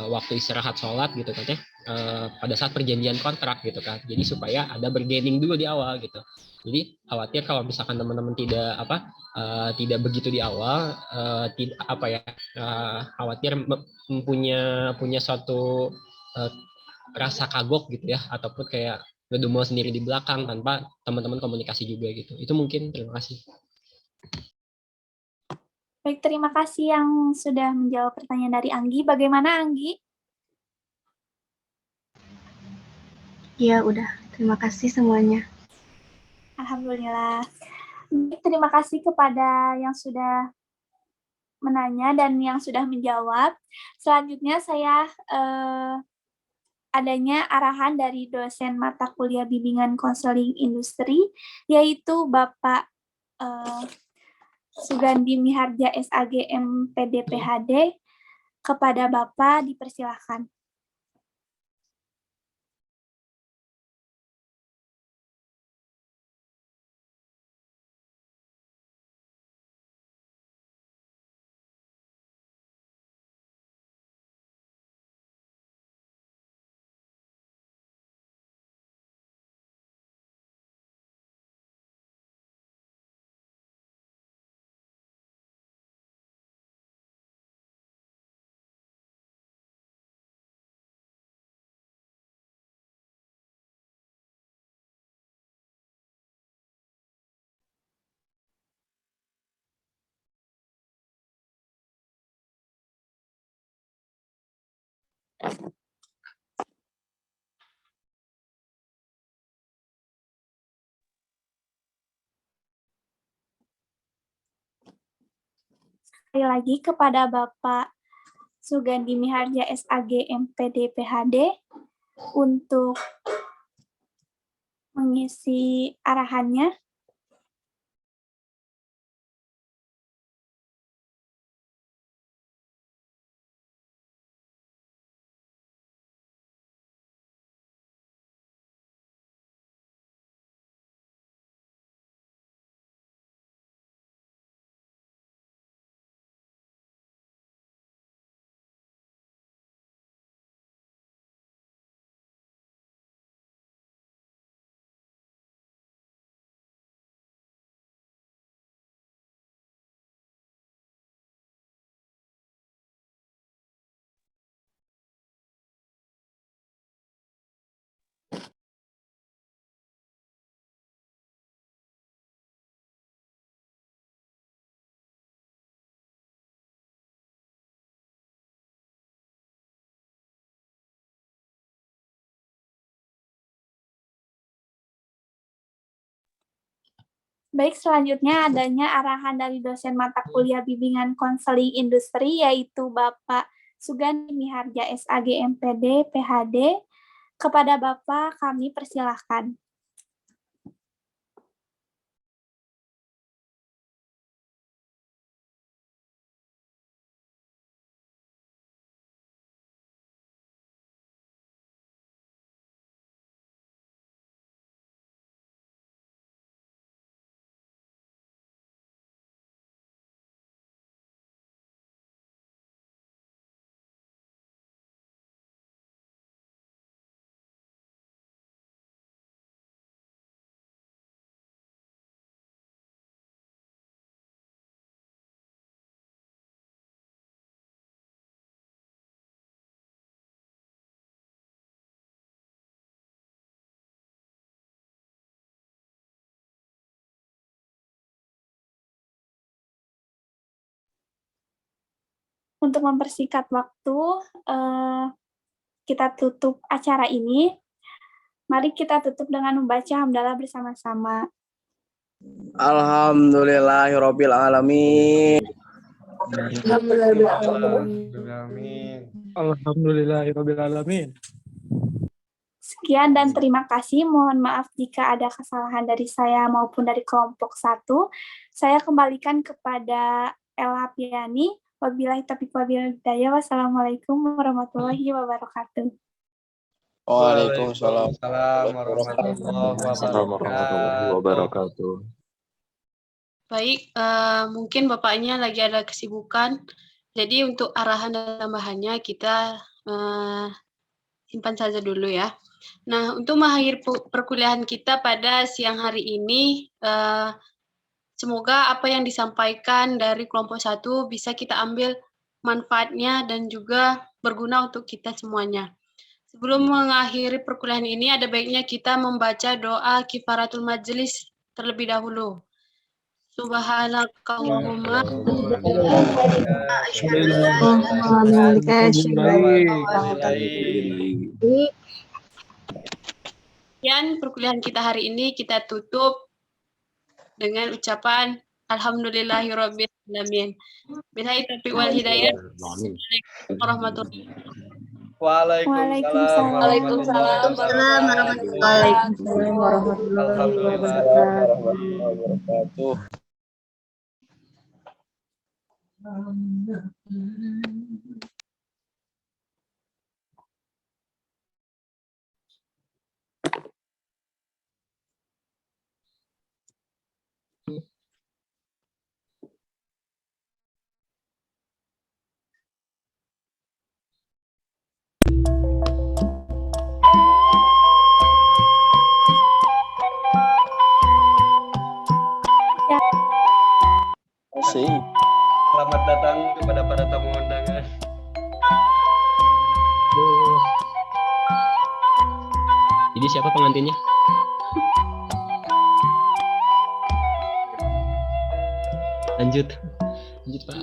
waktu istirahat sholat gitu kan ya pada saat perjanjian kontrak gitu kan jadi supaya ada bargaining dulu di awal gitu jadi khawatir kalau misalkan teman-teman tidak begitu di awal tidak apa ya khawatir punya suatu uh, rasa kagok gitu ya ataupun kayak ngedumel sendiri di belakang tanpa teman-teman komunikasi juga gitu. Itu mungkin terima kasih. Baik, terima kasih yang sudah menjawab pertanyaan dari Anggi. Bagaimana Anggi? Ya, udah. Terima kasih semuanya. Alhamdulillah. Baik, terima kasih kepada yang sudah menanya dan yang sudah menjawab. Selanjutnya saya adanya arahan dari dosen mata kuliah bimbingan konseling industri, yaitu Bapak Sugandi Miharja SAGM PDPHD. Kepada Bapak dipersilahkan. Sekali lagi kepada Bapak Sugandi Miharja SAG MPD PHD untuk mengisi arahannya. Baik, selanjutnya adanya arahan dari dosen mata kuliah bimbingan konseling industri, yaitu Bapak Sugandi Miharja SAG MPD PhD. Kepada Bapak kami persilahkan. Untuk mempersingkat waktu, kita tutup acara ini. Mari kita tutup dengan membaca hamdalah bersama-sama. Alhamdulillahirabbil alamin. Alhamdulillahirabbil alamin. Sekian dan terima kasih. Mohon maaf jika ada kesalahan dari saya maupun dari kelompok 1. Saya kembalikan kepada Ella Piani. Wabillahi taufiq wal hidayah. Wassalamualaikum warahmatullahi wabarakatuh. Waalaikumsalam warahmatullahi wabarakatuh. Baik, mungkin Bapaknya lagi ada kesibukan. Jadi untuk arahan dan tambahannya kita simpan saja dulu ya. Nah, untuk mengakhiri perkuliahan kita pada siang hari ini, semoga apa yang disampaikan dari kelompok 1 bisa kita ambil manfaatnya dan juga berguna untuk kita semuanya. Sebelum mengakhiri perkuliahan ini, ada baiknya kita membaca doa kifaratul majelis terlebih dahulu. Subhanakallahumma Sekian perkuliahan kita hari ini kita tutup dengan ucapan alhamdulillahirabbil alamin. Billahi taufiq wal hidayah. Assalamualaikum warahmatullahi wabarakatuh. Waalaikumsalam warahmatullahi wabarakatuh. Selamat datang kepada para tamu undangan. Jadi siapa pengantinnya? Lanjut Pak.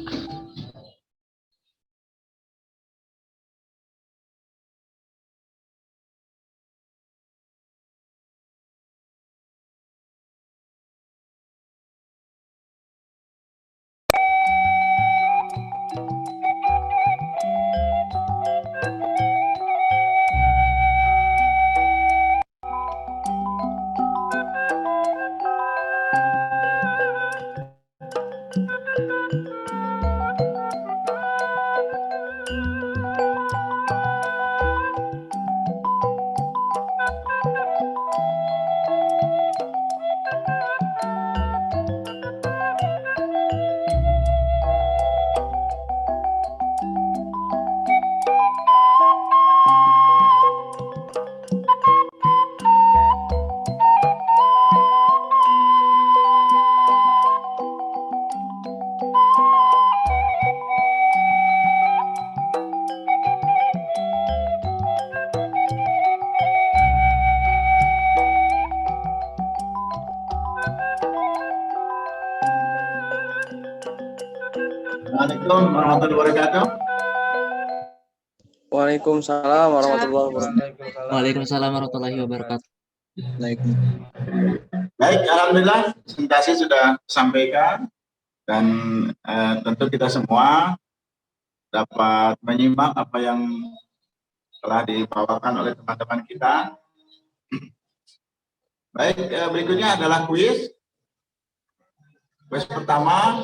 Assalamualaikum warahmatullahi wabarakatuh. Waalaikumsalam warahmatullahi wabarakatuh. Waalaikumsalam warahmatullahi wabarakatuh. Baik, alhamdulillah presentasi sudah disampaikan dan tentu kita semua dapat menyimak apa yang telah dibawakan oleh teman-teman kita. Baik, berikutnya adalah kuis. Kuis pertama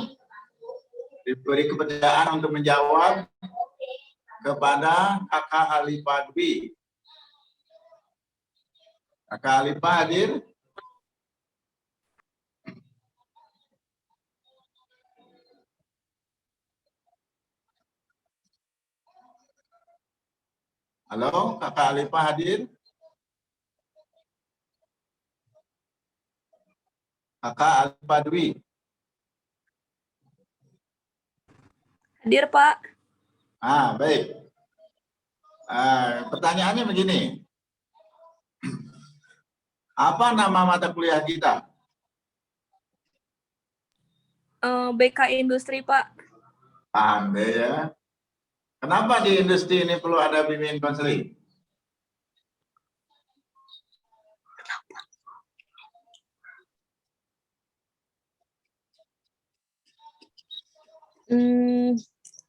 diberi kepercayaan untuk menjawab kepada Kakak Alifah Dwi. Kakak Alifah hadir? Halo, Kakak Alifah hadir? Kakak Alifah Dwi. Hadir, Pak. Baik. Pertanyaannya begini. Apa nama mata kuliah kita? BK Industri, Pak. Pandai ya. Kenapa di industri ini perlu ada bimbingan konseling?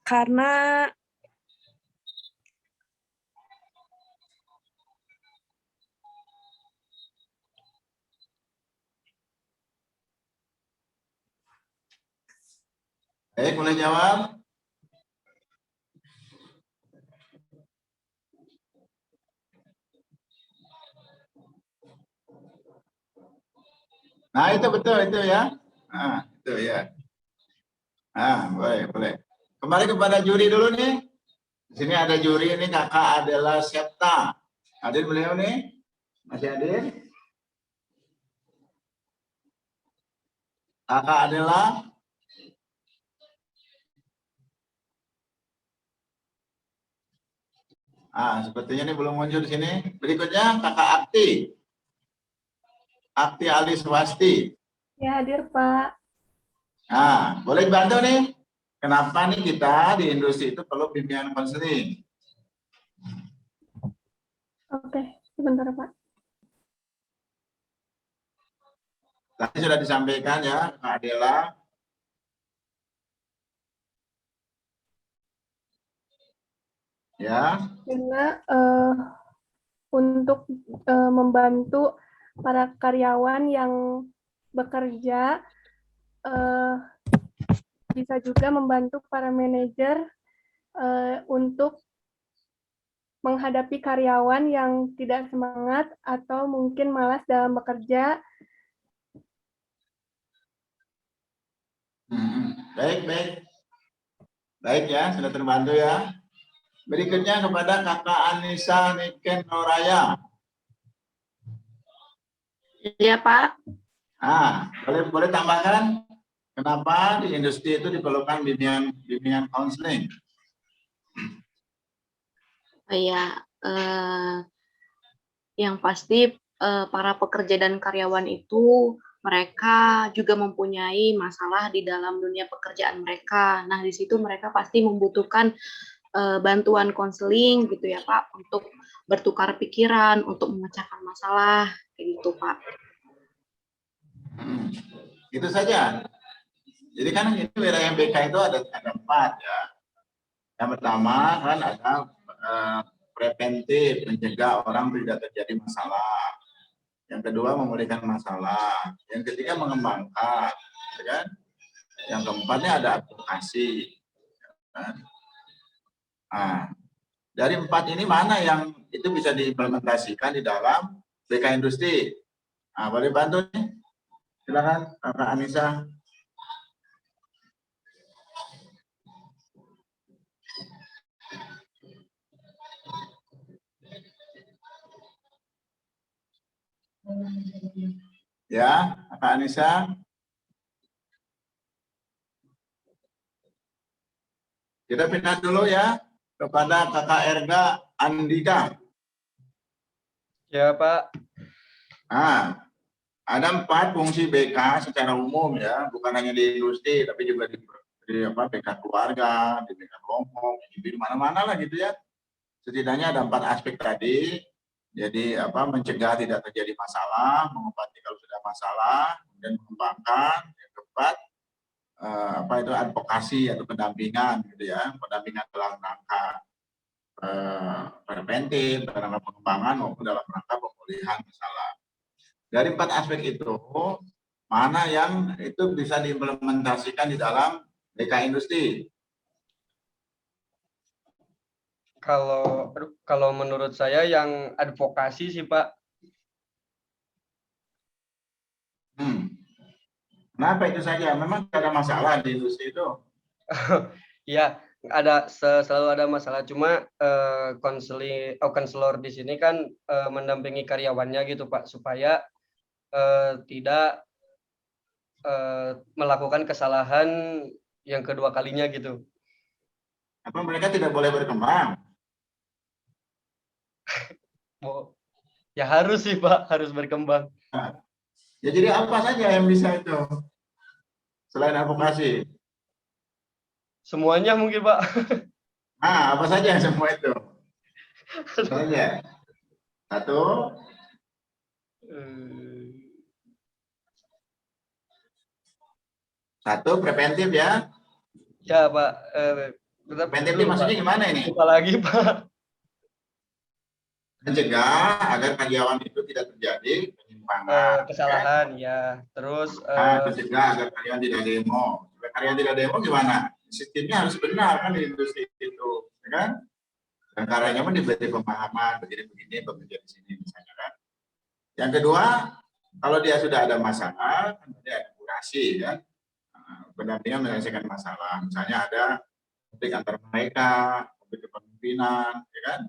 Karena Baik, boleh jawab? Nah, itu betul itu ya. Itu ya. Boleh. Kembali kepada juri dulu nih. Di sini ada juri ini Kakak Adela Septa. Hadir beliau nih? Masih hadir? Kakak Adela? Sepertinya ini belum muncul di sini. Berikutnya Kakak Akti. Akti Aliswasti. Ya, hadir, Pak. Boleh bantu nih? Kenapa nih kita di industri itu perlu bimbingan konseling? Oke, sebentar, Pak. Tadi sudah disampaikan ya, Kak Adela. Ya. Karena untuk membantu para karyawan yang bekerja, bisa juga membantu para manajer untuk menghadapi karyawan yang tidak semangat atau mungkin malas dalam bekerja. Baik ya, sudah terbantu ya. Berikutnya kepada Kakak Anissa Niken Noraya. Iya, Pak. Boleh tambahkan kenapa di industri itu diperlukan bimbingan konseling? Yang pasti para pekerja dan karyawan itu mereka juga mempunyai masalah di dalam dunia pekerjaan mereka. Nah, di situ mereka pasti membutuhkan bantuan konseling gitu ya, Pak, untuk bertukar pikiran, untuk memecahkan masalah, kayak gitu, Pak. Itu saja. Jadi kan ini wilayah BK itu ada 4 ya. Yang pertama kan ada preventif, mencegah orang tidak terjadi masalah. Yang kedua memulihkan masalah. Yang ketiga mengembangkan, ya kan? Yang keempatnya ada advokasi. Dari 4 ini mana yang itu bisa diimplementasikan di dalam BK Industri? Boleh bantu nih? Silakan Kakak Anissa. Ya, Kakak Anissa. Kita pindah dulu ya kepada Kakak Erga Andika. Ya, Pak. Ada 4 fungsi BK secara umum ya, bukan hanya di industri, tapi juga di BK keluarga, di BK kelompok, di mana-mana lah gitu ya. Setidaknya ada 4 aspek tadi. Jadi mencegah tidak terjadi masalah, mengobati kalau sudah masalah, kemudian mengembangkan. Yang keempat itu advokasi atau pendampingan gitu ya, pendampingan dalam rangka preventif, dalam rangka pengembangan maupun dalam rangka pemulihan masalah. Dari 4 aspek itu, mana yang itu bisa diimplementasikan di dalam BK Industri? Kalau menurut saya yang advokasi sih Pak. Kenapa itu saja? Memang tidak ada masalah di industri itu. Ya, selalu ada masalah. Cuma konselor di sini kan mendampingi karyawannya gitu Pak, supaya tidak melakukan kesalahan yang kedua kalinya gitu. Apa mereka tidak boleh berkembang? Ya harus sih Pak, harus berkembang. Ya jadi apa saja yang bisa itu selain advokasi? Semuanya mungkin Pak. Apa saja semua itu? Saja. Satu preventif ya. Ya Pak. Preventif ini maksudnya gimana ini? Lupa lagi Pak. Mencegah agar karyawan itu tidak terjadi penyimpangan, kesalahan ya. Terus mencegah agar karyawan tidak demo. Supaya karyawan tidak demo gimana? Sistemnya harus benar kan di industri itu, ya kan? Dan karyanya pun diberi pemahaman begini bekerja di sini misalnya kan. Yang kedua, kalau dia sudah ada masalah, kan dia ada kurasi ya, pendampingan menyelesaikan masalah. Misalnya ada konflik antar mereka, konflik kepemimpinan, ya kan?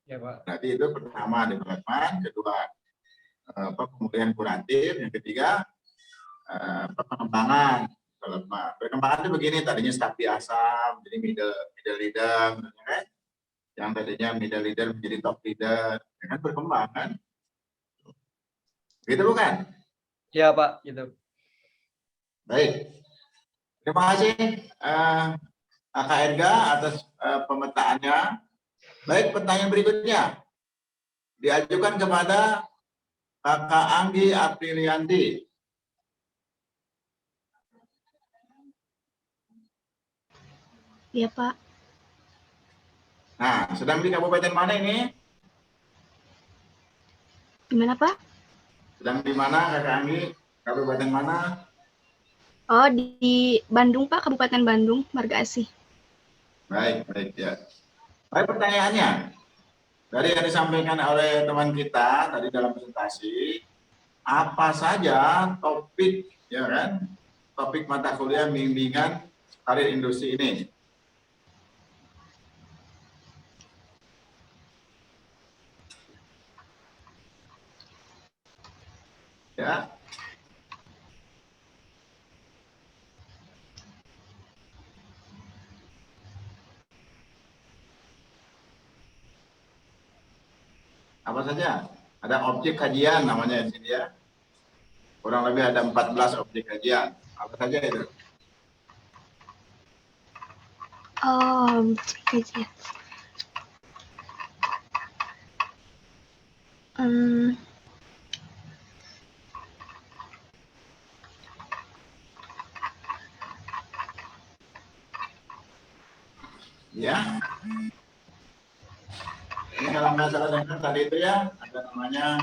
Ya, Pak. Berarti itu pertama development, kedua pemulihan kuratif, yang ketiga pengembangan. Perkembangan itu begini, tadinya staf biasa menjadi middle leader, kan? Yang tadinya middle leader menjadi top leader, ya kan berkembang kan? Gitu bukan? Ya Pak, gitu. Baik, terima kasih Kak Edgar atas pemetaannya. Baik, pertanyaan berikutnya diajukan kepada Kakak Anggi Aprilianti. Ya Pak. Nah, sedang di kabupaten mana ini? Gimana Pak? Sedang di mana Kakak Anggi? Kabupaten mana? Oh, di Bandung Pak, Kabupaten Bandung, Marga Asih. Baik ya. Baik, pertanyaannya. Dari yang disampaikan oleh teman kita tadi dalam presentasi, apa saja topik, ya kan? Topik mata kuliah bimbingan karir industri ini? Ya. Apa saja? Ada objek kajian namanya di sini ya. Kurang lebih ada 14 objek kajian. Apa saja itu? Objek kajian. Ya. Ini kalau nggak salah dengar tadi itu ya, ada namanya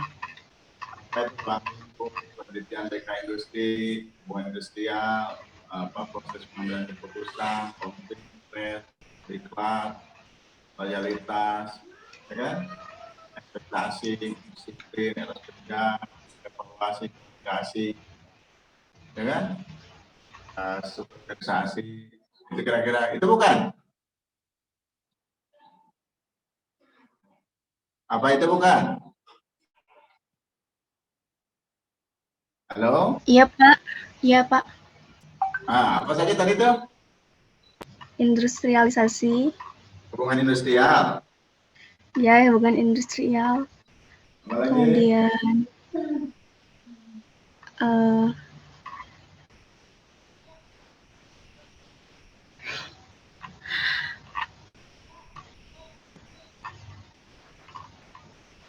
penelitian BK Industri, hubungan industrial, proses pengambilan keputusan, konflik, diklat, loyalitas, ya kan? Ekspektasi, disiplin, etos kerja, evaluasi, komunikasi, ya kan? Supervisasi, itu kira-kira itu bukan? Apa itu bukan? Halo? Iya Pak. Iya Pak. Apa saja tadi itu? Industrialisasi. Hubungan industrial. Ya, hubungan industrial. Kemudian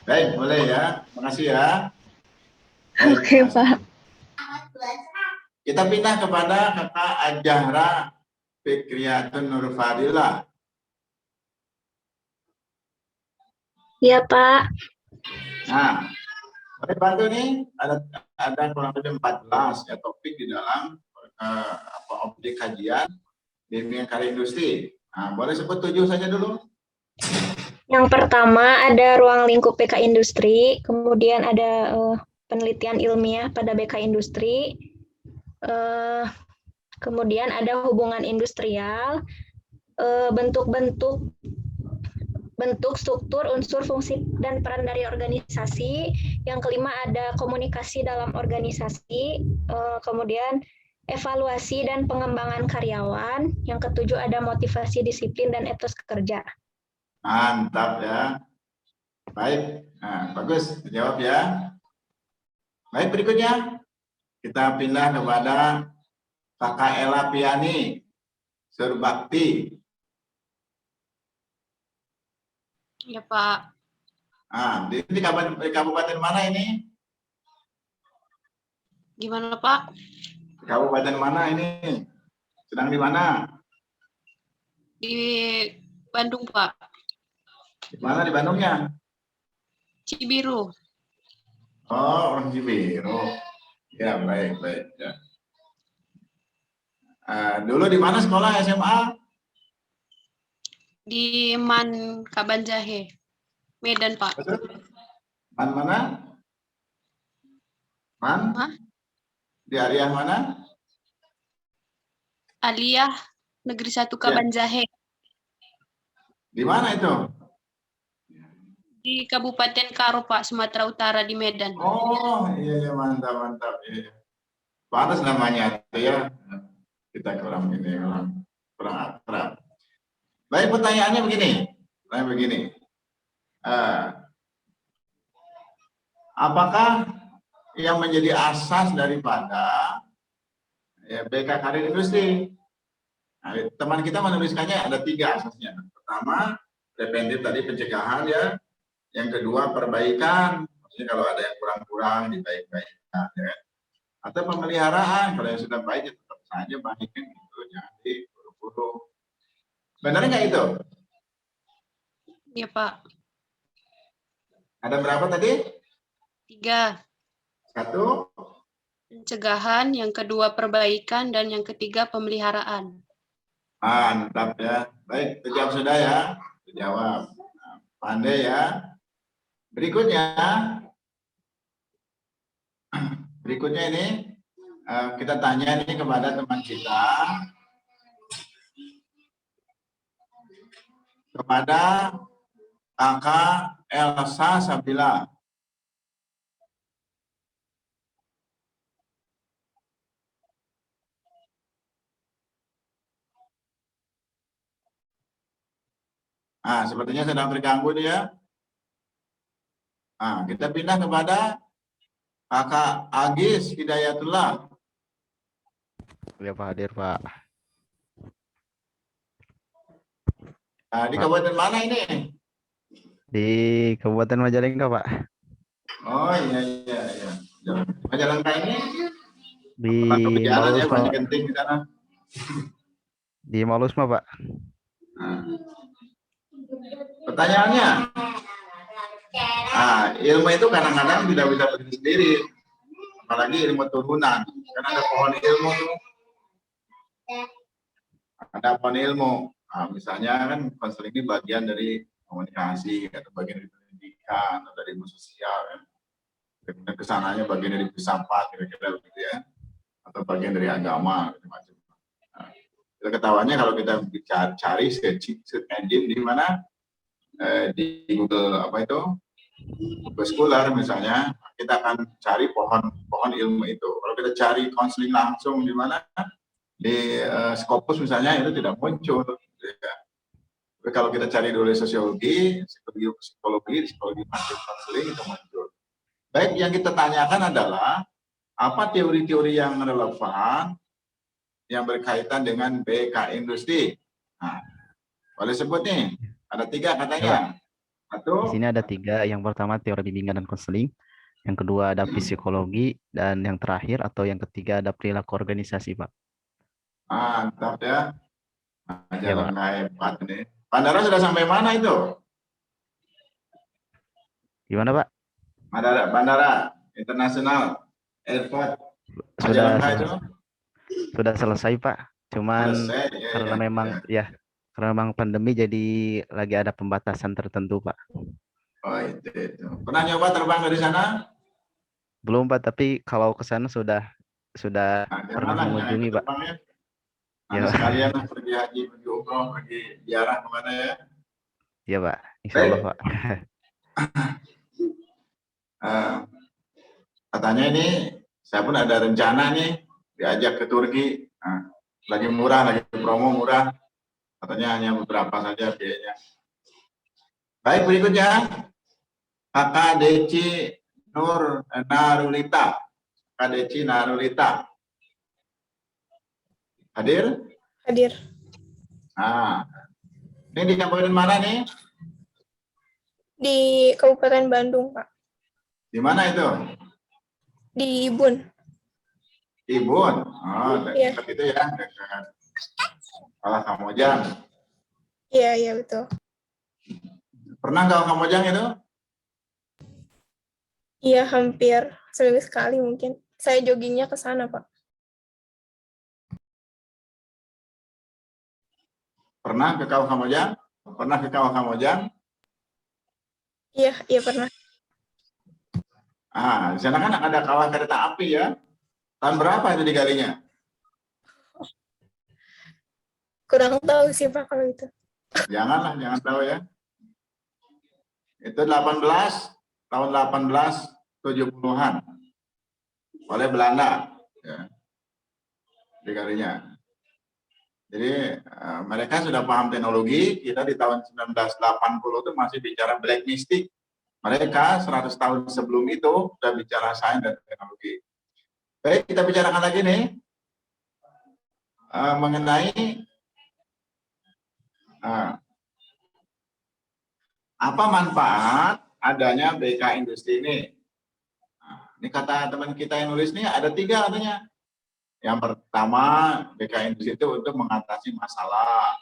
Baik, boleh ya. Makasih ya. Oke, Pak. Kita pindah kepada Kakak Ajahra Fikriyatun Nurfadilah. Iya, Pak. Nah, boleh bantu nih, ada kurang lebih 14 ya topik di dalam objek kajian bimbingan karya industri. Nah, boleh sebut 7 saja dulu. Yang pertama ada ruang lingkup BK Industri, kemudian ada penelitian ilmiah pada BK Industri, kemudian ada hubungan industrial, bentuk-bentuk struktur, unsur, fungsi, dan peran dari organisasi. Yang kelima ada komunikasi dalam organisasi, kemudian evaluasi dan pengembangan karyawan. Yang ketujuh ada motivasi, disiplin, dan etos kerja. Mantap ya. Baik, nah, bagus, dijawab ya. Baik, berikutnya kita pindah kepada Kakak Ella Piani Surbakti. Ya, Pak. Nah, di kabupaten mana ini? Gimana, Pak? Kabupaten mana ini? Sedang di mana? Di Bandung, Pak. Di mana di Bandungnya? Cibiru. Oh, orang Cibiru. Ya, baik, baik. Ya. Dulu di mana sekolah SMA? Di Man Kabanjahe, Medan, Pak. Man mana? Man? Hah? Di area mana? Aliyah Negeri 1 Kabanjahe. Di mana itu? Di Kabupaten Karo, Pak, Sumatera Utara, di Medan. Oh, iya, mantap, mantap. Iya. Pantas namanya itu ya. Kita kurang akrab. Baik, pertanyaannya begini. Apakah yang menjadi asas daripada BK Karir Industri? Nah, teman kita menuliskannya ada 3 asasnya. Pertama, preventif tadi, pencegahan ya. Yang kedua, perbaikan. Maksudnya kalau ada yang kurang-kurang dibaik-baikkan ya. Atau pemeliharaan, kalau yang sudah baik ya tetap saja baikkan gitu, jangan diburu-buru. Benar nggak itu? Iya, Pak. Ada berapa tadi? 3. 1. Pencegahan, yang kedua perbaikan, dan yang ketiga pemeliharaan. Mantap ya. Baik, terjawab sudah ya. Terjawab. Nah, pandai ya. Berikutnya ini kita tanya nih kepada teman kita, kepada Kakak Elsa Sabila. Nah, sepertinya sedang terganggu dia. Nah, kita pindah kepada Kakak Agis Hidayatullah. Ya, Pak, hadir, Pak. Nah, di kabupaten mana ini? Di Kabupaten Majalengka, Pak. Oh, iya. Majalengka ini? Di jalan ya, Malusma, masih genting di sana. di Malusma, Pak. Nah. Pertanyaannya, ilmu itu kadang-kadang tidak bisa berdiri sendiri, apalagi ilmu turunan. Karena ada pohon ilmu tuh. Ada pohon ilmu. Nah, misalnya kan konseling ini bagian dari komunikasi, atau bagian dari pendidikan, atau dari ilmu sosial. Kan. Kemudian kesananya bagian dari filsafat, kira-kira begitu ya. Atau bagian dari agama, macam-macam. Nah, ketawanya kalau kita cari search engine di mana di Google Google Scholar misalnya, kita akan cari pohon ilmu itu. Kalau kita cari konseling langsung di mana di Scopus misalnya, itu tidak muncul. Ya. Tapi kalau kita cari dulu psikologi konseling itu muncul. Baik, yang kita tanyakan adalah apa teori-teori yang relevan yang berkaitan dengan BK Industri. Nah, boleh sebut nih, ada 3 katanya. Di sini ada 3. Yang pertama teori bimbingan dan konseling. Yang kedua ada psikologi. Dan yang terakhir atau yang ketiga ada perilaku organisasi, Pak. Mantap ya. Ya, Pak. Ajaran hebat ini. Bandara sudah sampai mana itu? Gimana, Pak? Bandara internasional airport. Sudah Majalengka itu? sudah selesai, Pak. Cuman Selesai, ya, karena ya, memang karena memang pandemi jadi lagi ada pembatasan tertentu, Pak. Oh itu. Pernah nyoba terbang dari sana? Belum, Pak, tapi kalau ke sana sudah pernah Janganlah, mengunjungi, jangan Pak. terbang ya. Ya, Nanti Pak. sekalian lah pergi haji, pergi umroh, pergi ziarah kemana ya. Iya, Pak. Insya Allah, Pak. Katanya ini saya pun ada rencana nih diajak ke Turki. Lagi murah, lagi promo murah. Katanya hanya beberapa saja biayanya. Baik, berikutnya Kakak Deci Narulita. Kakak Deci Narulita. Hadir? Hadir. Ini di kabupaten mana nih? Di Kabupaten Bandung, Pak. Di mana itu? Di Ibun. Ibun. Oh, Iya. dekat itu ya, dekat Kawah Kamojang. Iya, betul. Pernah Kawah Kamojang itu? Iya, hampir seminggu sekali mungkin. Saya joggingnya ke sana, Pak. Pernah ke Kawah Kamojang? Pernah ke Kawah Kamojang? Iya pernah. Di sana kan ada kawah kereta api ya. Tahun berapa itu digalinya? Kurang tahu sih, Pak, kalau itu. Jangan tahu ya. Itu tahun 1870-an oleh Belanda ya, digalinya. Jadi mereka sudah paham teknologi, kita di tahun 1980 itu masih bicara black mystic. Mereka 100 tahun sebelum itu sudah bicara sains dan teknologi. Baik, kita bicarakan lagi nih mengenai apa manfaat adanya BK Industri ini. Ini kata teman kita yang nulis nih ada 3 katanya. Yang pertama, BK Industri itu untuk mengatasi masalah.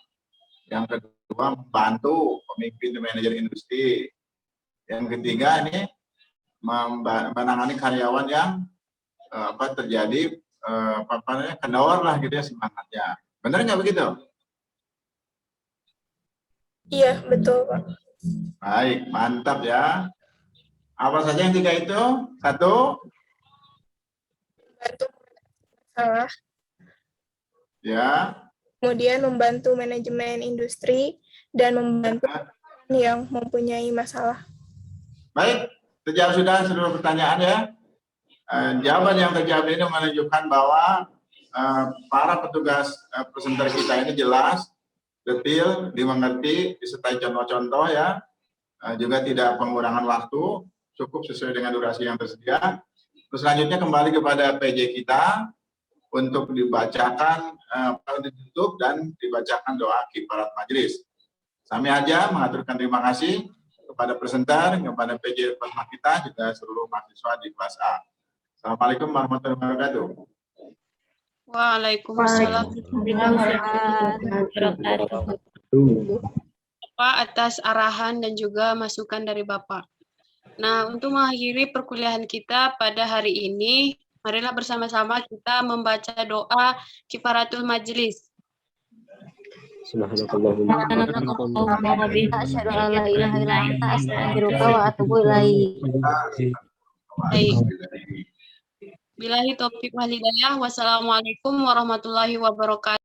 Yang kedua, membantu pemimpin dan manajer industri. Yang ketiga, ini menangani karyawan yang terjadi kendor lah gitu ya semangatnya. Benar nggak begitu? Iya, betul, Pak. Baik, mantap ya. Apa saja yang 3 itu? 1. Bantu masalah. Ya. Kemudian membantu manajemen industri dan membantu yang mempunyai masalah. Baik, terjawab sudah seluruh pertanyaan ya. Jawaban yang terjawab ini menunjukkan bahwa para petugas presenter kita ini jelas, detail, dimengerti, disertai contoh-contoh ya. Juga tidak pengurangan waktu, cukup sesuai dengan durasi yang tersedia. Terus selanjutnya kembali kepada PJ kita untuk dibacakan, ditutup dan dibacakan doa kifarat majelis. Kami aja mengaturkan terima kasih kepada presenter, kepada PJ Pasma kita, juga seluruh mahasiswa di kelas A. Assalamualaikum warahmatullahi wabarakatuh. Waalaikumsalam. Bapak atas arahan dan juga masukan dari Bapak. Nah, untuk mengakhiri perkuliahan kita pada hari ini, marilah bersama-sama kita membaca doa kifaratul majelis. Billahi taufiq wal hidayah. Wassalamualaikum warahmatullahi wabarakatuh.